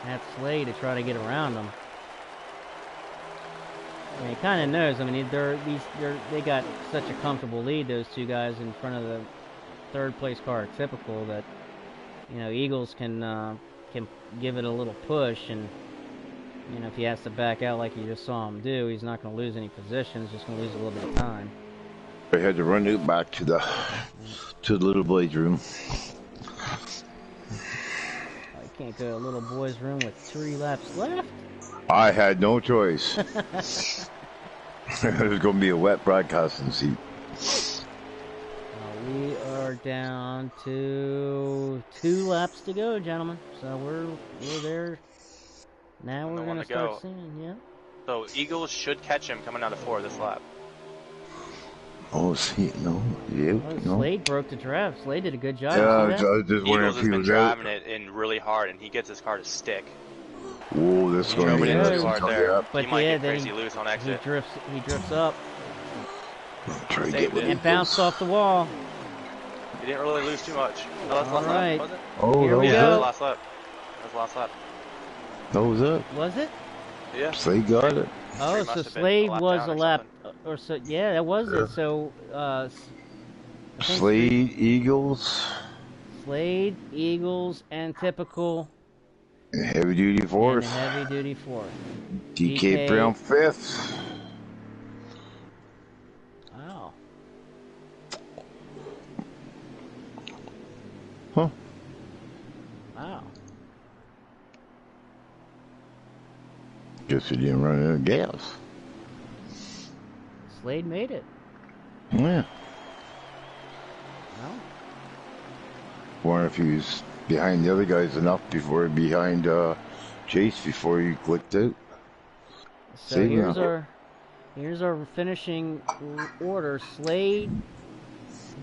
at Slade to try to get around him. I mean, he kind of knows. I mean, they got such a comfortable lead, those 2 guys in front of the 3rd place car, Typical, that Eagles can give it a little push, and if he has to back out like you just saw him do, he's not going to lose any positions. Just going to lose a little bit of time. I had to run it back to the little boy's room. I can't go to little boy's room with 3 laps left. I had no choice. There's going to be a wet broadcasting seat. We are down to 2 laps to go, gentlemen. So we're there. Now we're going to start seeing, yeah. So Eagles should catch him coming out of 4 this lap. Oh, see, no. Yeah, no. Slade broke the draft. Slade did a good job. Yeah, just Eagles has been driving it in really hard, and he gets his car to stick. Whoa, this going to be too hard there. But he might get crazy loose on exit. He drifts up. Try to get with and bounced off the wall. He didn't really lose too much. No, that's last lap, was it? Oh, here we go. That was last lap. That was last lap. That was it? Was it? Yeah. Slade got it. Oh, so Slade was a lap, or so. Yeah, that was it. So Slade, Eagles. Slade, Eagles, and typical. Heavy duty fourth. And heavy duty fourth. DK Brown fifth. Wow. Huh. Wow. Guess he didn't run out of gas. Slade made it. Yeah. Well. Wonder if he was behind the other guys enough behind Chase before he clicked out. So here's our finishing order. Slade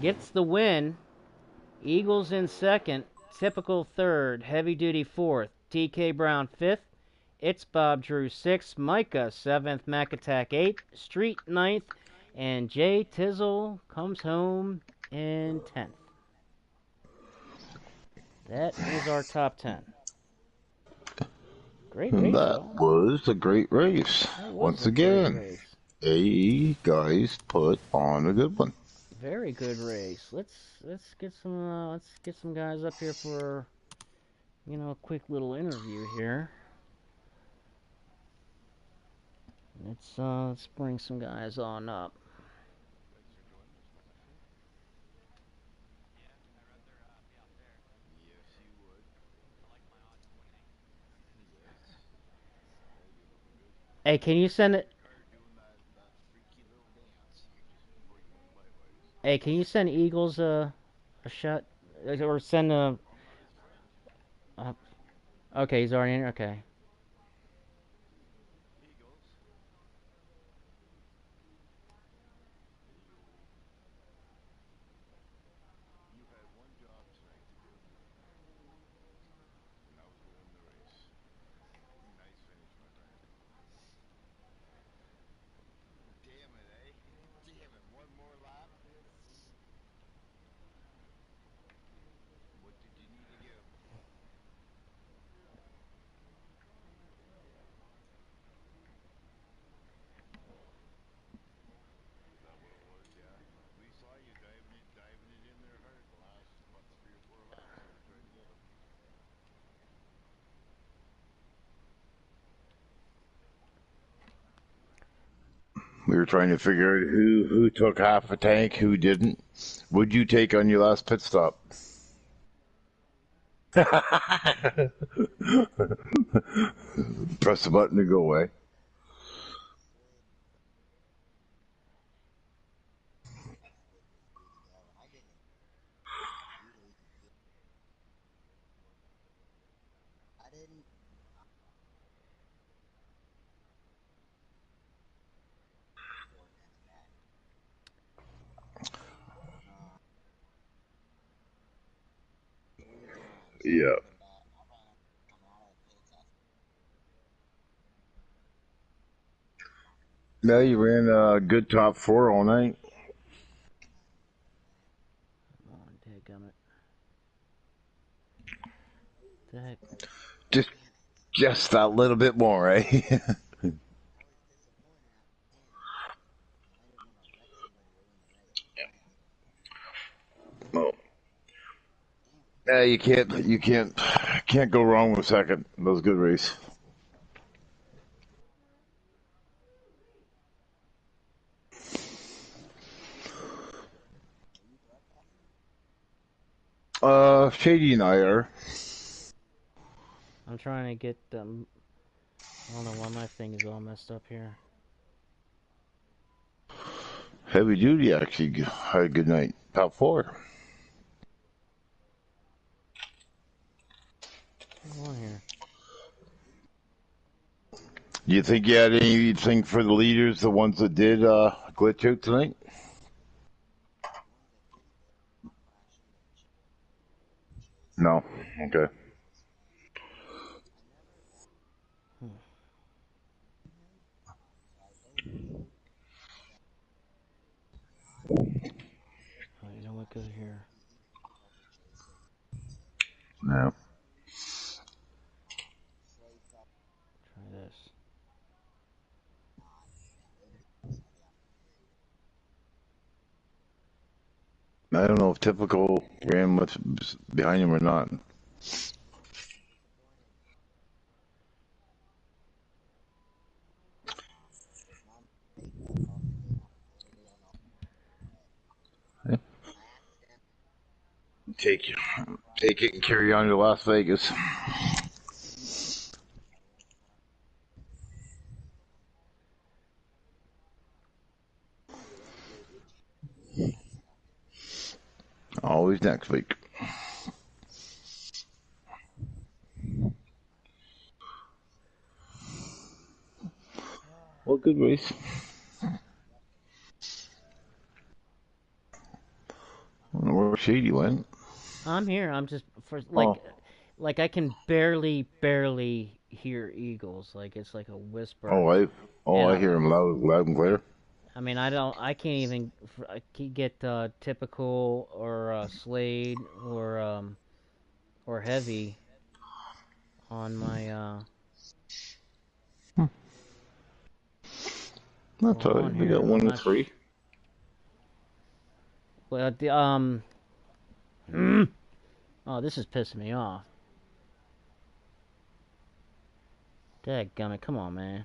gets the win. Eagles in second. Typical third. Heavy duty fourth. TK Brown fifth. It's Bob Drew sixth. Micah seventh. Mac Attack eighth. Street ninth. And Jay Tizzle comes home in 10th. That is our top 10. Great race. That was a great race. Once again, AE guys put on a good one. Very good race. Let's get some guys up here for a quick little interview here. Let's bring some guys on up. Hey, can you send it? Hey, can you send Eagles a shot, or send a? Okay, he's already in. Okay. We were trying to figure out who took half a tank, who didn't. What'd you take on your last pit stop? Press the button to go away. Yeah. Yeah, you ran a good top 4 all night. Just that little bit more, eh? Oh. Yeah, you can't go wrong with second. That was a good race. Shady and I are. I'm trying to get them. I don't know why my thing is all messed up here. Heavy duty actually had a good night. Top 4. What's on here? Do you think you had anything for the leaders, the ones that did glitch out tonight? No. Okay. Oh, you know what? Go here. No. Try this. I don't know if Typical ran what's behind him or not. Take it and carry on to Las Vegas. Always next week. Well, good race. I don't know where Shady went. I'm here. I'm just like I can barely hear eagles. Like it's like a whisper. I hear him loud and clear. I mean, I can't even get Typical or Slade or Heavy on my That's all right. We got 1 and 3. Well, oh, this is pissing me off. Dadgummit, come on, man.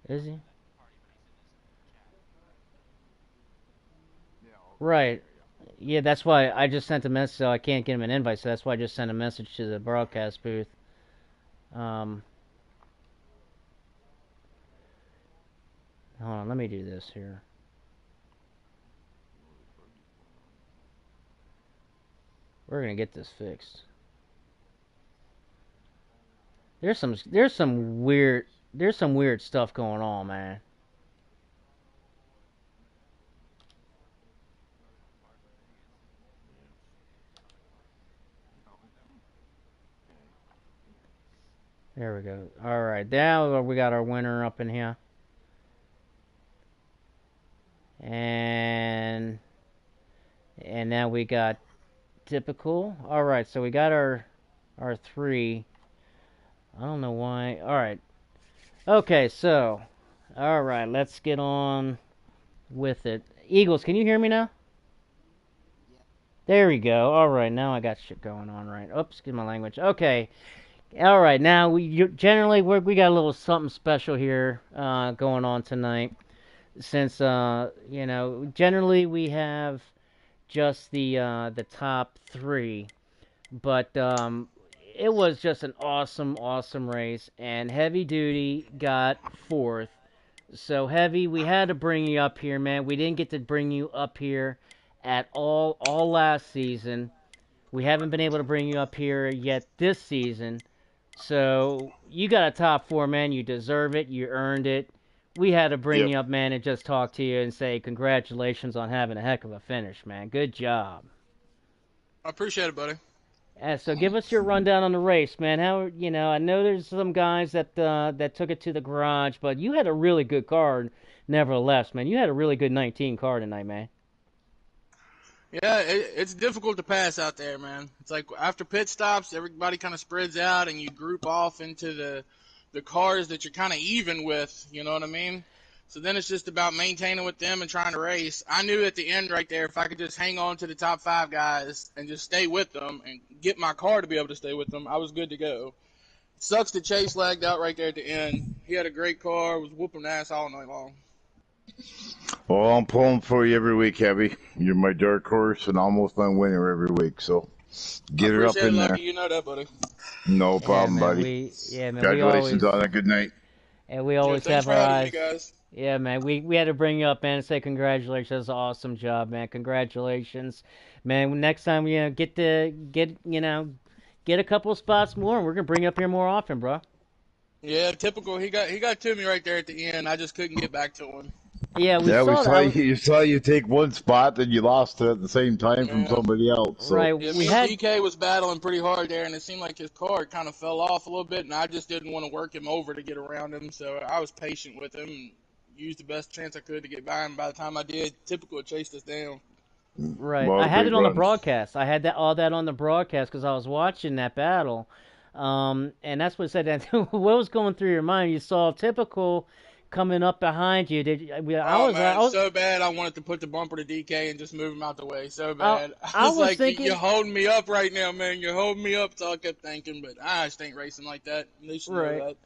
Is he? Right. Yeah, that's why I just sent a message. So I can't get him an invite, so that's why I just sent a message to the broadcast booth. Hold on, let me do this here. We're gonna get this fixed. There's some weird stuff going on, man. There we go. All right, now we got our winner up in here, and now we got Typical. All right, so we got our 3. I don't know why. All right. Okay, so all right, let's get on with it. Eagles, can you hear me now? There we go. All right, now I got shit going on right. Oops, excuse my language. Okay. All right, now we got a little something special here going on tonight. Since generally we have just the top 3, but it was just an awesome race, and Heavy Duty got 4th. So Heavy, we had to bring you up here, man. We didn't get to bring you up here at all last season. We haven't been able to bring you up here yet this season. So you got a top 4, man. You deserve it. You earned it. We had to bring you up, man, and just talk to you and say congratulations on having a heck of a finish, man. Good job. I appreciate it, buddy. So give us your rundown on the race, man. How I know there's some guys that took it to the garage, but you had a really good car, nevertheless, man. You had a really good 19 car tonight, man. Yeah, it's difficult to pass out there, man. It's like after pit stops, everybody kind of spreads out, and you group off into the cars that you're kind of even with. You know what I mean? So then it's just about maintaining with them and trying to race. I knew at the end right there, if I could just hang on to the top 5 guys and just stay with them and get my car to be able to stay with them, I was good to go. It sucks that Chase lagged out right there at the end. He had a great car, was whooping ass all night long. Well, I'm pulling for you every week, Heavy. You're my dark horse and almost my winner every week, so get her up in there. You know that, buddy. No problem, buddy. Congratulations on a good night. And we always have our eyes. Me, guys. Yeah, man, we had to bring you up, man, and say congratulations. That's an awesome job, man. Congratulations, man. Next time, get a couple of spots more, and we're gonna bring you up here more often, bro. Yeah, Typical. He got to me right there at the end. I just couldn't get back to him. Yeah, we saw you take one spot and you lost it at the same time from somebody else. So. Right. Yeah, DK was battling pretty hard there, and it seemed like his car kind of fell off a little bit, and I just didn't want to work him over to get around him, so I was patient with him and used the best chance I could to get by him. By the time I did, Typical chased us down. Right. A lot I of had great it on the runs. broadcast. I had all that on the broadcast because I was watching that battle. And that's what said that. What was going through your mind? You saw typical coming up behind you. Did you, Oh man, so bad I wanted to put the bumper to DK and just move him out the way. So I, bad. I I was was like, you're thinking, holding me up right now, man. You're holding me up. So I kept thinking, but I just ain't racing like that. They should know right. that.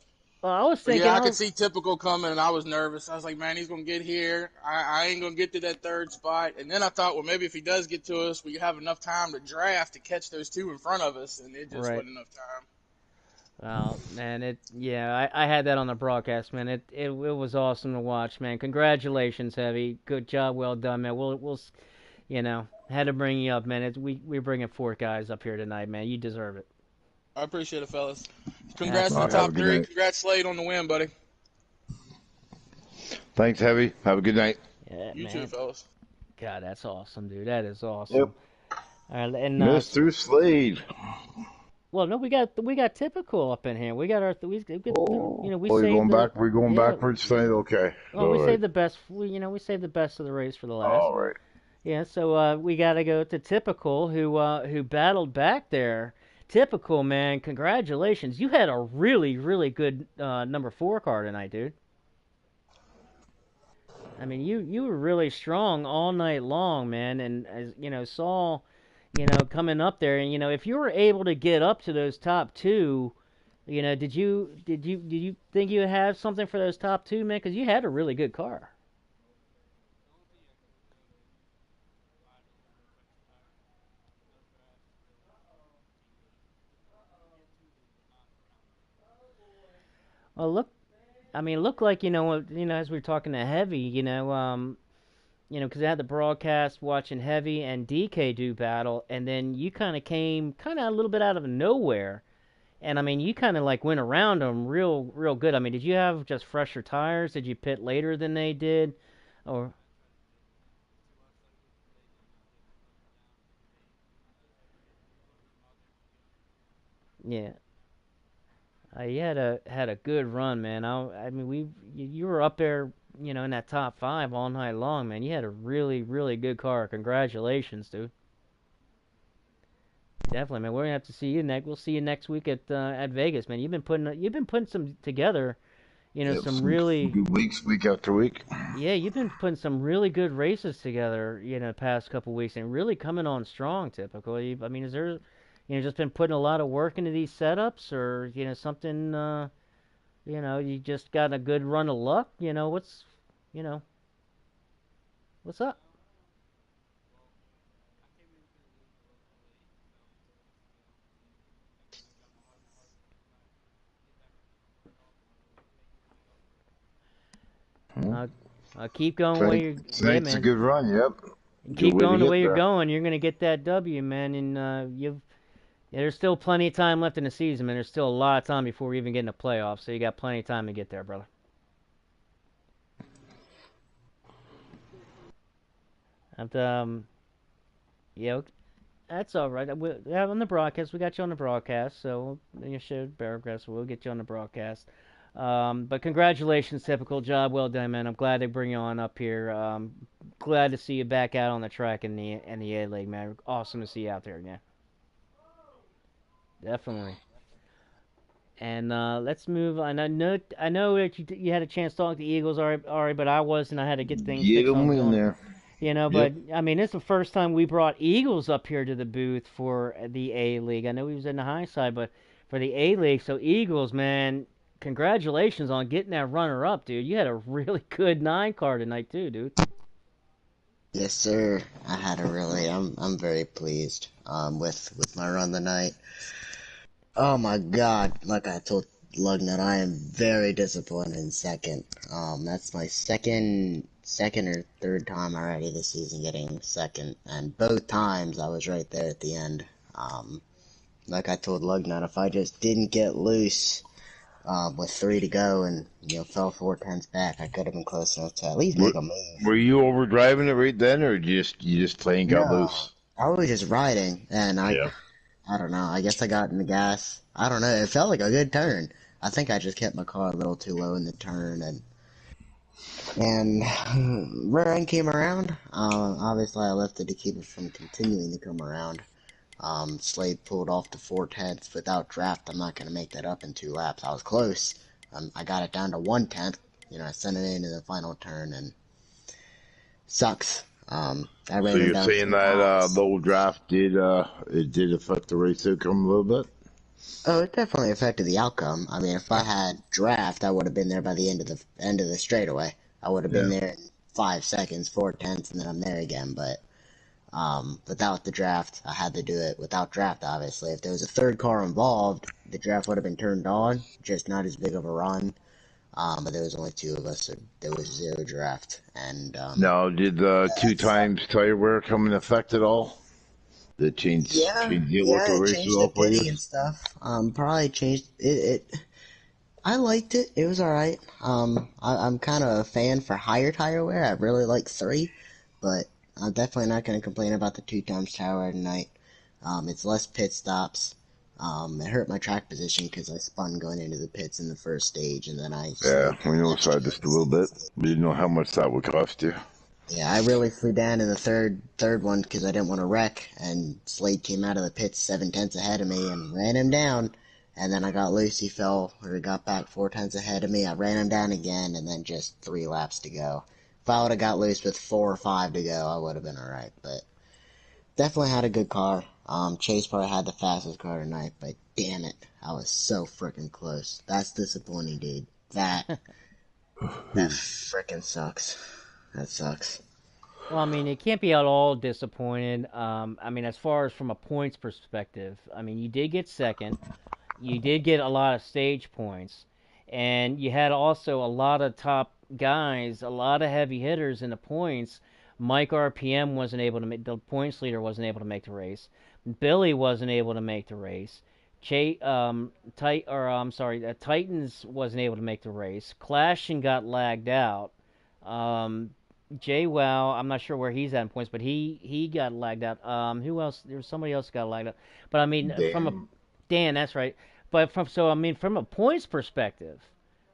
I was But yeah, thinking, I could see typical coming, and I was nervous. I was like, man, he's gonna get here. I ain't gonna get to that third spot. And then I thought, well, maybe if he does get to us, we have enough time to draft to catch those two in front of us, and it just right. wasn't enough time. Oh man, I had that on the broadcast, man. It was awesome to watch, man. Congratulations, Heavy. Good job, well done, man. Had to bring you up, man. We're bringing 4 guys up here tonight, man. You deserve it. I appreciate it, fellas. Congrats to the Absolutely. Have a top good 3. night. Congrats, Slade, on the win, buddy. Thanks, Heavy. Have a good night. Yeah, You too, man. fellas. God, that's awesome, dude. That is Yep. awesome. All right, and Mr. Slade. well, no, we got typical up in here. We got our we get we Oh, you're saved going the back. We're going yeah. backwards tonight. Okay. Well, All we right. saved the best. We saved the best of the race for the last. All right. Yeah, so we got to go to Typical, who battled back there. Typical, man, congratulations! You had a really, really good number 4 car tonight, dude. I mean, you were really strong all night long, man. And as saw, coming up there, and if you were able to get up to those top 2, did you think you would have something for those top 2, man? Because you had a really good car. Well, look, I mean, look like as we were talking to Heavy, because I had the broadcast watching Heavy and DK do battle, and then you kind of came a little bit out of nowhere, and I mean, you kind of like went around them real good. I mean, did you have just fresher tires? Did you pit later than they did, or yeah? You had a good run, man. I mean, you were up there, in that top 5 all night long, man. You had a really, really good car. Congratulations, dude. Definitely, man. We're gonna have to see you next. We'll see you next week at Vegas, man. You've been putting some together, Yep. some Some really good weeks, week after week. yeah, you've been putting some really good races together, the past couple weeks, and really coming on strong. Typically, I mean, is there, just been putting a lot of work into these setups, or something? You just got a good run of luck. You know, what's up? Hmm. Keep going where you're, yeah, Tonight's a man. good run. Yep. Good Keep way to going the get way you're there. going. You're gonna get that W, man. And there's still plenty of time left in the season, man. There's still a lot of time before we even get in the playoffs, so you got plenty of time to get there, brother. And yeah, that's all right. On the broadcast. We got you on the broadcast, so you should bear with us. We'll get you on the broadcast. But congratulations, typical job, well done, man. I'm glad to bring you on up here. Glad to see you back out on the track in the A League, man. Awesome to see you out there again. Definitely. And let's move on. I know that you had a chance to talk to the Eagles, Ari, but I wasn't. I had to get things Get fixed them on in going. there. But Yep. I mean, it's the first time we brought Eagles up here to the booth for the A League. I know he was in the high side, but for the A League, so Eagles, man, congratulations on getting that runner up, dude. You had a really good 9 car tonight too, dude. Yes, sir. I had a really. I'm very pleased with my run tonight. Oh my God! Like I told Lugnut, I am very disappointed in second. That's my second or third time already this season getting second, and both times I was right there at the end. Like I told Lugnut, if I just didn't get loose with 3 to go and fell 4 tenths back, I could have been close enough to at least Were, make a move. were you overdriving it right then, or you just plain got No, loose? I was just riding, and Yeah. I don't know. I guess I got in the gas. I don't know. It felt like a good turn. I think I just kept my car a little too low in the turn, and And rear end came around. Obviously, I left it to keep it from continuing to come around. Slade pulled off to 4/10 without draft. I'm not going to make that up in 2 laps. I was close. I got it down to 1/10. I sent it into the final turn, and sucks. I ran So him you're down saying 3 that miles. the old draft did affect the race outcome a little bit? Oh, it definitely affected the outcome. I mean, if I had draft, I would have been there by the end of the straightaway. I would have been Yeah. there in 5 seconds, 4/10, and then I'm there again. But without the draft, I had to do it without draft. Obviously, if there was a third car involved, the draft would have been turned on. Just not as big of a run. But there was only 2 of us, so there was 0 draft. And Now, did the yeah, two that sucked. times tire wear come in effect at all? That Yeah, changed the outlook yeah, of it races changed the all for you? pitting and stuff. Probably changed it. I liked it. It was alright. I'm kind of a fan for higher tire wear. I really like 3, but I'm definitely not going to complain about the 2 times tire wear tonight. It's less pit stops. It hurt my track position because I spun going into the pits in the first stage, and then I Yeah, slid we noticed next that gen. just a little bit. We didn't know how much that would cost you. Yeah, I really flew down in the third one because I didn't want to wreck, and Slade came out of the pits 7/10 ahead of me and ran him down. And then I got loose. He fell, or he got back 4/10 ahead of me. I ran him down again, and then just 3 laps to go. If I would have got loose with 4 or 5 to go, I would have been alright. But definitely had a good car. Chase probably had the fastest car tonight, but damn it, I was so freaking close. That's disappointing, dude. That freaking sucks. That sucks. Well, I mean, it can't be at all disappointed. I mean, as far as from a points perspective, I mean, you did get second. You did get a lot of stage points, and you had also a lot of top guys, a lot of heavy hitters in the points. Mike RPM wasn't able to make the points leader wasn't able to make the race. Billy wasn't able to make the race. I'm sorry, Titans wasn't able to make the race. Clash and got lagged out. Um, Jay Wow, I'm not sure where he's at in points, but he got lagged out. Who else? There was somebody else got lagged out. But I mean, from a Damn. Dan, that's right. But I mean, from a points perspective,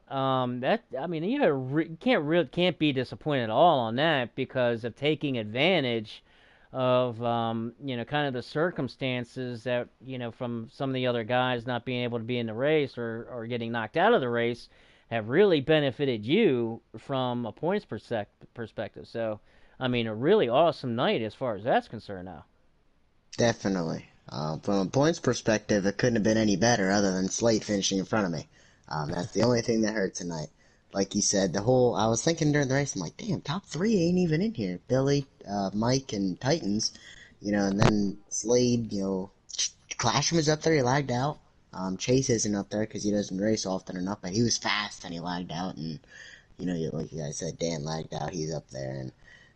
that I mean, you can't be disappointed at all on that because of taking advantage of kind of the circumstances that from some of the other guys not being able to be in the race or getting knocked out of the race have really benefited you from a points perspective. So, I mean, a really awesome night as far as that's concerned now. Definitely. From a points perspective, it couldn't have been any better other than Slate finishing in front of me. That's the only thing that hurt tonight. Like you said, I was thinking during the race, I'm like, damn, top 3 ain't even in here. Billy, Mike, and Titans, and then Slade, Clasham was up there, he lagged out. Chase isn't up there because he doesn't race often enough, but he was fast and he lagged out, and, like you guys said, Dan lagged out, he's up there, and,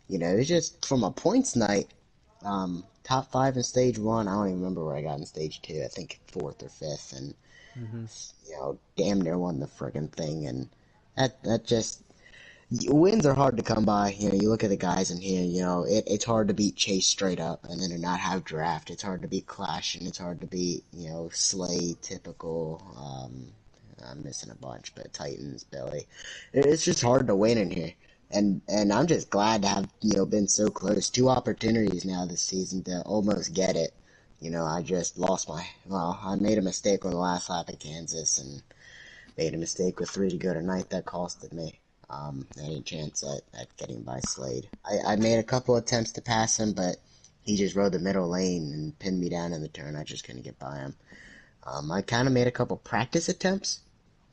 it was just, from a points night, top 5 in stage 1. I don't even remember where I got in stage 2. I think 4th or 5th, and Hmm. damn near won the friggin' thing. And that just wins are hard to come by. You look at the guys in here. It's hard to beat Chase straight up, and then to not have draft. It's hard to beat Clash, and it's hard to beat Slay typical. I'm missing a bunch, but Titans, Billy. It's just hard to win in here. And I'm just glad to have been so close. 2 opportunities now this season to almost get it. I just lost I made a mistake on the last lap at Kansas and made a mistake with 3 to go tonight that costed me any chance at getting by Slade. I made a couple attempts to pass him, but he just rode the middle lane and pinned me down in the turn. I just couldn't get by him. I kind of made a couple practice attempts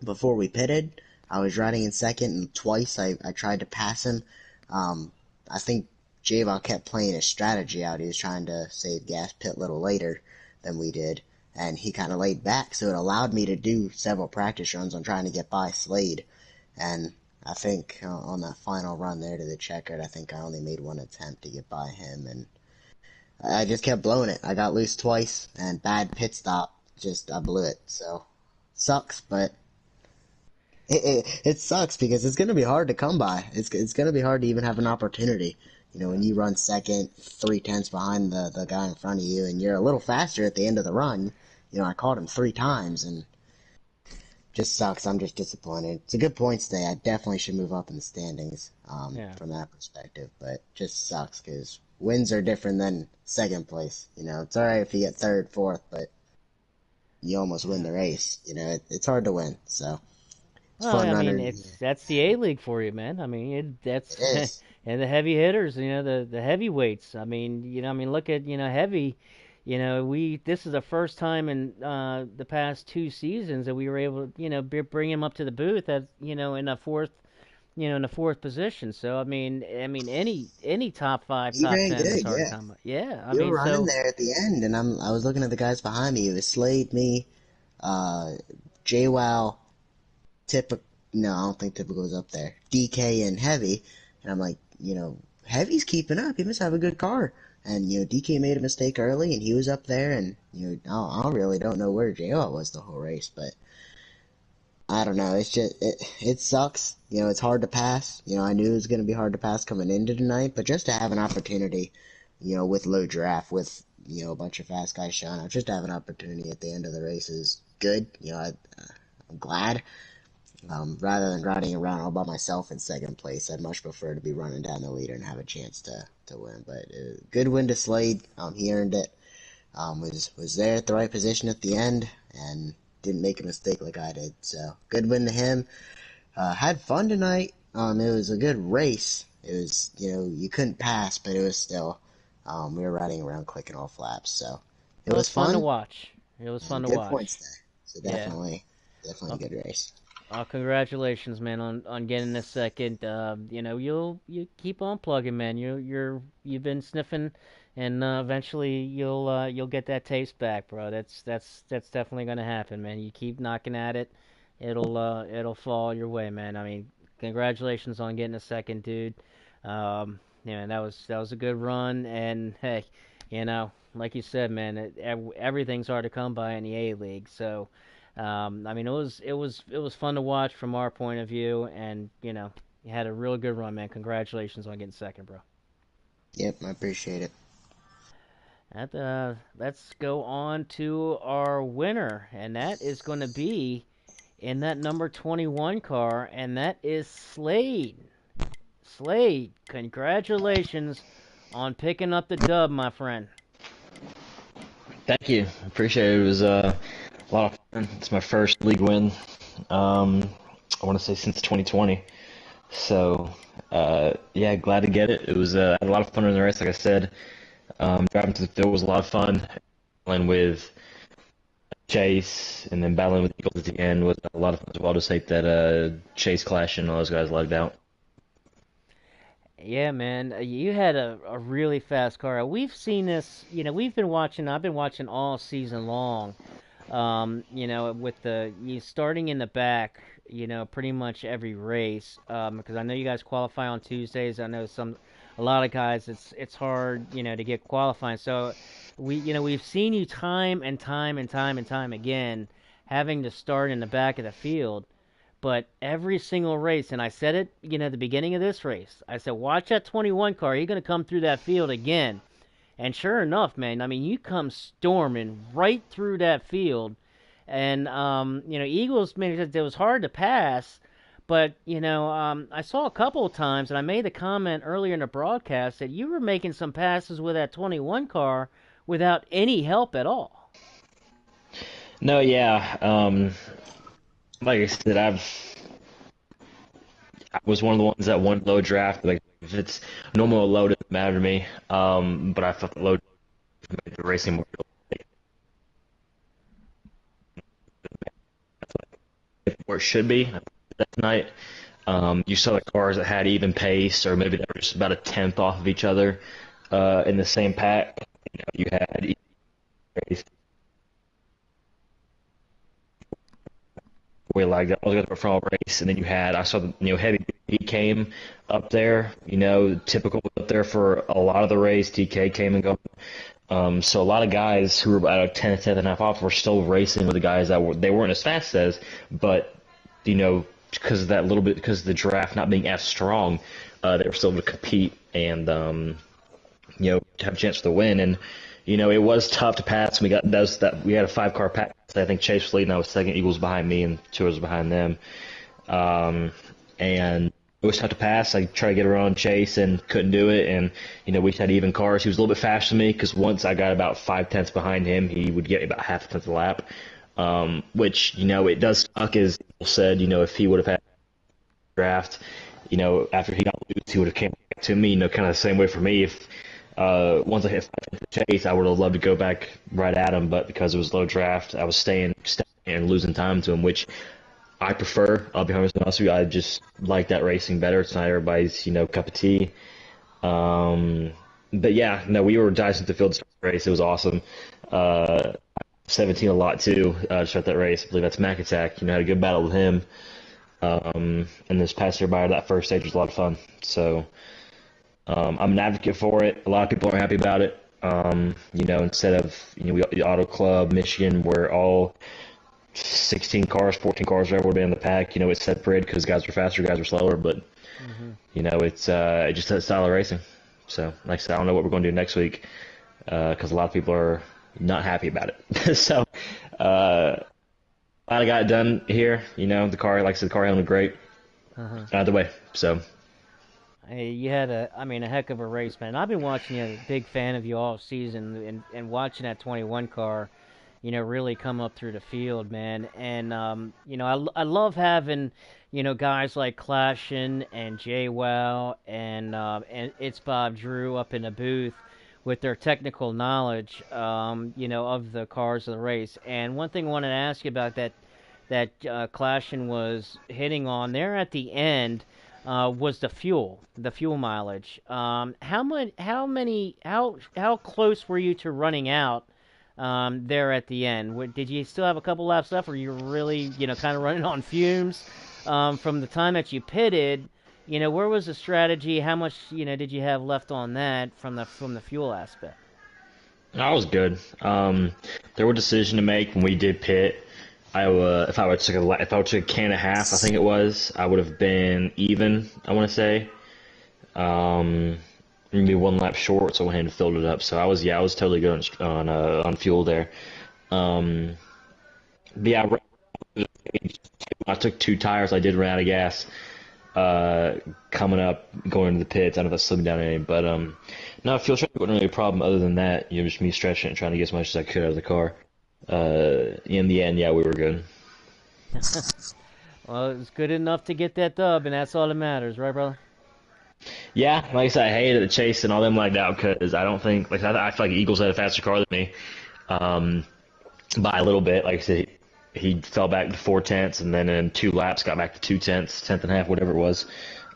before we pitted. I was riding in second, and twice I tried to pass him. I think J-Ball kept playing his strategy out. He was trying to save gas, pit a little later than we did, and he kind of laid back, so it allowed me to do several practice runs on trying to get by Slade. And I think on that final run there to the checkered, I think I only made 1 attempt to get by him, and I just kept blowing it. I got loose twice, and bad pit stop, I blew it. So, sucks, but it sucks because it's going to be hard to come by. It's going to be hard to even have an opportunity. When you run second, 3/10 behind the guy in front of you, and you're a little faster at the end of the run. I caught him 3 times, and just sucks. I'm just disappointed. It's a good points day. I definitely should move up in the standings Yeah. from that perspective, but just sucks because wins are different than second place. It's all right if you get third, fourth, but you almost win the race. It's hard to win, so it's Well, fun I mean, running. that's the A League for you, man. I mean, It that's is. and the heavy hitters, the heavyweights. I mean, look at heavy. This is the first time in the past 2 seasons that we were able to bring him up to the booth at in the fourth in the fourth position. So I mean, any top five, He top ran 10 is good, hard to yeah. come by. Yeah, I You were mean, running so there at the end, and I was looking at the guys behind me. It was Slade, me, uh, JWoww, Typical. No, I don't think Typical was up there. DK and Heavy, and I'm like, Heavy's keeping up. He must have a good car. And DK made a mistake early, and he was up there. And I really don't know where JWoww was the whole race, but I don't know. It's just it sucks. It's hard to pass. I knew it was going to be hard to pass coming into tonight, but just to have an opportunity, with low draft, with a bunch of fast guys showing up, just to have an opportunity at the end of the race is good. I'm glad. Rather than riding around all by myself in second place, I'd much prefer to be running down the leader and have a chance to win. But good win to Slade. He earned it. Was there at the right position at the end and didn't make a mistake like I did. So good win to him. Had fun tonight. It was a good race. It was you couldn't pass, but it was still we were riding around clicking off laps. So it it was was fun to fun watch. It was fun and to good watch. points there. So Yeah. definitely a good race. Congratulations, man, on getting this second. You keep on plugging, man. You've been sniffing, and eventually you'll get that taste back, bro. That's definitely gonna happen, man. You keep knocking at it, it'll fall your way, man. I mean, congratulations on getting a second, dude. That was a good run, and hey, like you said, man, everything's hard to come by in the A League, so. I mean, it was fun to watch from our point of view, and you had a real good run, man. Congratulations on getting second, bro. Yep, I appreciate it. Let's go on to our winner, and that is going to be in that number 21 car, and that is Slade. Slade, congratulations on picking up the dub, my friend. Thank you. Appreciate it. It was a lot of fun. It's my first league win. I want to say since 2020. So, yeah, glad to get it. It was I had a lot of fun in the race, like I said. Driving to the field was a lot of fun. Battling with Chase and then battling with Eagles at the end was a lot of fun as well. Just hate that Chase clash and all those guys lugged out. Yeah, man, you had a really fast car. We've seen this, we've been watching, I've been watching all season long. With the you starting in the back, pretty much every race. Because I know you guys qualify on Tuesdays. I know a lot of guys, it's hard, to get qualifying. So we've seen you time and time and time and time again having to start in the back of the field. But every single race, and I said it, at the beginning of this race, I said, watch that 21 car. You're going to come through that field again. And sure enough, man, I mean, you come storming right through that field. And, Eagles, man, it was hard to pass. But, I saw a couple of times, and I made the comment earlier in the broadcast that you were making some passes with that 21 car without any help at all. No, yeah. Like I said, I was one of the ones that won low draft. Like if it's normal or low, doesn't matter to me. But I thought the low made the racing more where it should be. That night, you saw the cars that had even pace, or maybe they were just about a tenth off of each other in the same pack. You had way lagged out. I was going to front race, and then I saw the heavy he came up there. Typical up there for a lot of the race. TK came and go. So a lot of guys who were about a 10th and a half off were still racing with the guys they weren't as fast as, but because of that little bit, because of the draft not being as strong, they were still able to compete and have a chance for the win. And it was tough to pass. We had a 5-car pack. I think Chase was leading. I was second. Eagles behind me, and two others behind them. And it was tough to pass. I tried to get around Chase and couldn't do it. And we had even cars. He was a little bit faster than me because once I got about 5 tenths behind him, he would get me about half a tenth of a lap. Which it does suck, as people said. If he would have had a draft, after he got loose, he would have came back to me. Kind of the same way for me. If once I hit 5 Chase, I would have loved to go back right at him, but because it was low draft, I was staying and losing time to him, which I prefer. I'll be honest with you. I just like that racing better. It's not everybody's cup of tea. But yeah, no, we were dicing the field to start the race. It was awesome. 17 a lot too to start that race. I believe that's Mac Attack. Had a good battle with him. And this past year by that first stage was a lot of fun. So I'm an advocate for it. A lot of people aren't happy about it. Instead of we got the Auto Club Michigan, where all 16 cars, 14 cars, whatever would be in the pack. It's separated because guys are faster, guys are slower. But it's just a style of racing. So like I said, I don't know what we're going to do next week because a lot of people are not happy about it. So glad I got it done here. The car, like I said, the car handled great. Out of the way. So. Hey, you had a heck of a race, man. I've been watching you, a big fan of you all season, and watching that 21 car, really come up through the field, man. And I love having, guys like Clashin and JWoww and It's Bob Drew up in the booth with their technical knowledge, of the cars of the race. And one thing I wanted to ask you about that Clashin was hitting on there at the end. Was the fuel mileage? How close were you to running out there at the end? Did you still have a couple laps left, or you were really kind of running on fumes from the time that you pitted? Where was the strategy? How much did you have left on that from the fuel aspect? I was good. There were decisions to make when we did pit. If I would took a can and a half, I think it was, I would have been even. I want to say, maybe one lap short, so I went ahead and filled it up. So I was totally good on fuel there. But yeah, I took 2 tires. I did run out of gas coming up, going to the pits. I don't know if that slowed me down any, but no, fuel wasn't really a problem. Other than that, just me stretching and trying to get as much as I could out of the car. In the end, yeah, we were good. Well, it was good enough to get that dub, and that's all that matters, right, brother? Yeah, like I said, I hated the Chase and all them like that because I don't think, I feel like Eagles had a faster car than me, by a little bit. Like I said, he fell back to 4 tenths, and then in 2 laps got back to 2 tenths, tenth and a half, whatever it was.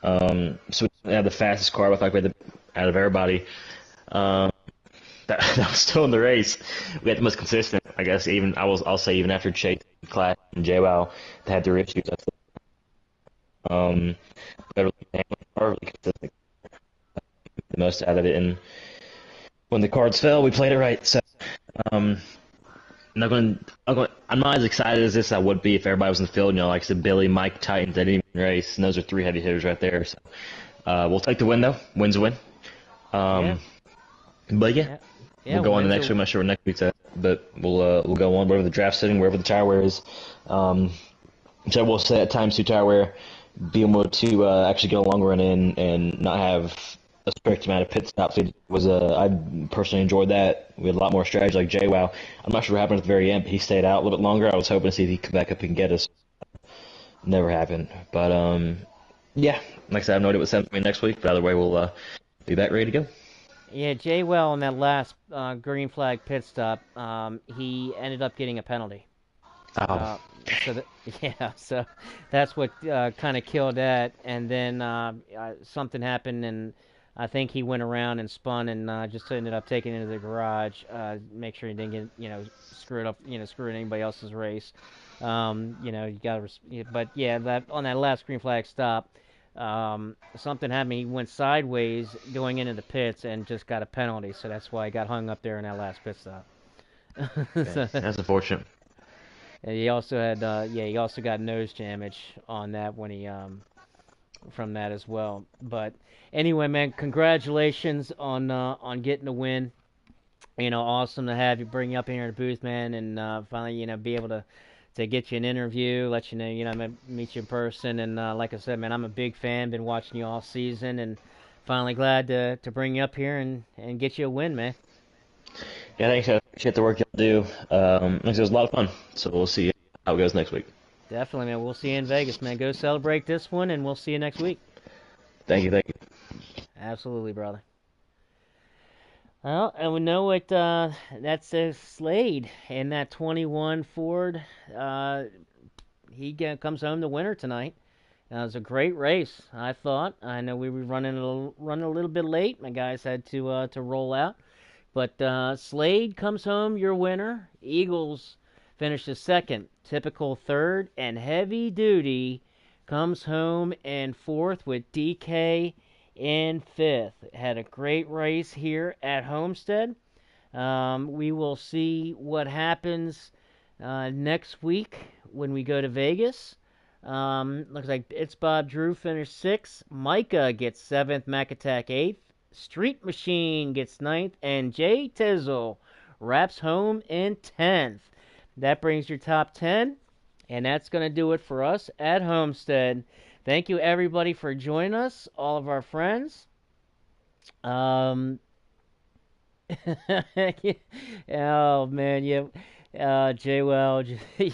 So we had the fastest car, I think, out of everybody. That was still in the race. We had the most consistent, I guess. I'll say even after Chase, Clash, and JWoww, they had their issues. Better really consistent. The most out of it, and when the cards fell, we played it right. So, I'm not as excited as this I would be if everybody was in the field. Like I said, Billy, Mike, Titans, they didn't even race, and those are 3 heavy hitters right there. So, we'll take the win though. Win's a win. But yeah. We'll go on to the next week. I'm not sure what next week's at, but we'll go on wherever the draft's sitting, wherever the tire wear is. So I will say at times 2 tire wear, being able to actually get a long run in and not have a strict amount of pit stops I personally enjoyed that. We had a lot more strategy like JWoww. I'm not sure what happened at the very end, but he stayed out a little bit longer. I was hoping to see if he could come back up and get us. Never happened. But yeah, like I said, I have no idea what's happening next week, but either way, we'll be back ready to go. Yeah, JWoww on that last green flag pit stop, he ended up getting a penalty. Oh. So that's what kind of killed that. And then something happened, and I think he went around and spun and just ended up taking it into the garage. Make sure he didn't get screwing anybody else's race. You got to. But yeah, that on that last green flag stop. Something happened. He went sideways going into the pits and just got a penalty. So that's why he got hung up there in that last pit stop. That's unfortunate. And he also had, he also got nose damage on that when he, from that as well. But anyway, man, congratulations on getting the win. awesome to have you, bring you up here in the booth, man, and finally, be able to get you an interview, let you know, meet you in person, and like I said, man, I'm a big fan, been watching you all season, and finally glad to bring you up here and get you a win, man. Yeah, thanks. I appreciate the work y'all do. It was a lot of fun. So we'll see how it goes next week. Definitely, man. We'll see you in Vegas, man. Go celebrate this one, and we'll see you next week. Thank you. Thank you. Absolutely, brother. Well, and we know it. That's Slade in that 21 Ford. Comes home the winner tonight. It was a great race, I thought. I know we were running a little bit late. My guys had to roll out, but Slade comes home your winner. Eagles finishes second, typical third, and Heavy Duty comes home in fourth with DK in fifth. Had a great race here at Homestead. We will see what happens next week when we go to Vegas. Looks like It's Bob Drew finished sixth. Micah gets seventh. Mac Attack eighth. Street Machine gets ninth. And Jay Tizzle wraps home in 10th. That brings your top 10. And that's going to do it for us at Homestead. Thank you, everybody, for joining us, all of our friends. Oh, man, yeah. Jay, well,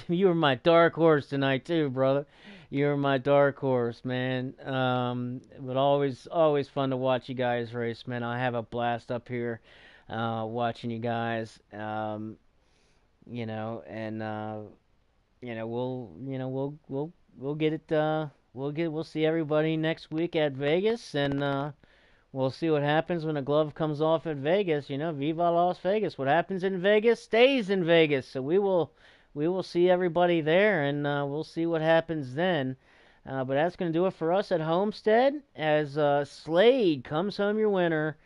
you were my dark horse tonight, too, brother. You were my dark horse, man. But always fun to watch you guys race, man. I have a blast up here watching you guys. And we'll get it. We'll see everybody next week at Vegas, and we'll see what happens when the glove comes off at Vegas. Viva Las Vegas. What happens in Vegas stays in Vegas. So we will see everybody there, and we'll see what happens then. But that's going to do it for us at Homestead as Slade comes home your winner.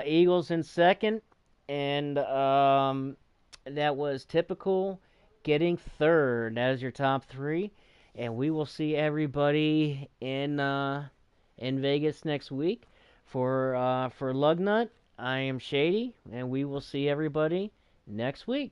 Eagles in second, and that was typical getting third. That is your top three. And we will see everybody in Vegas next week. For Lugnut, I am Shady, and we will see everybody next week.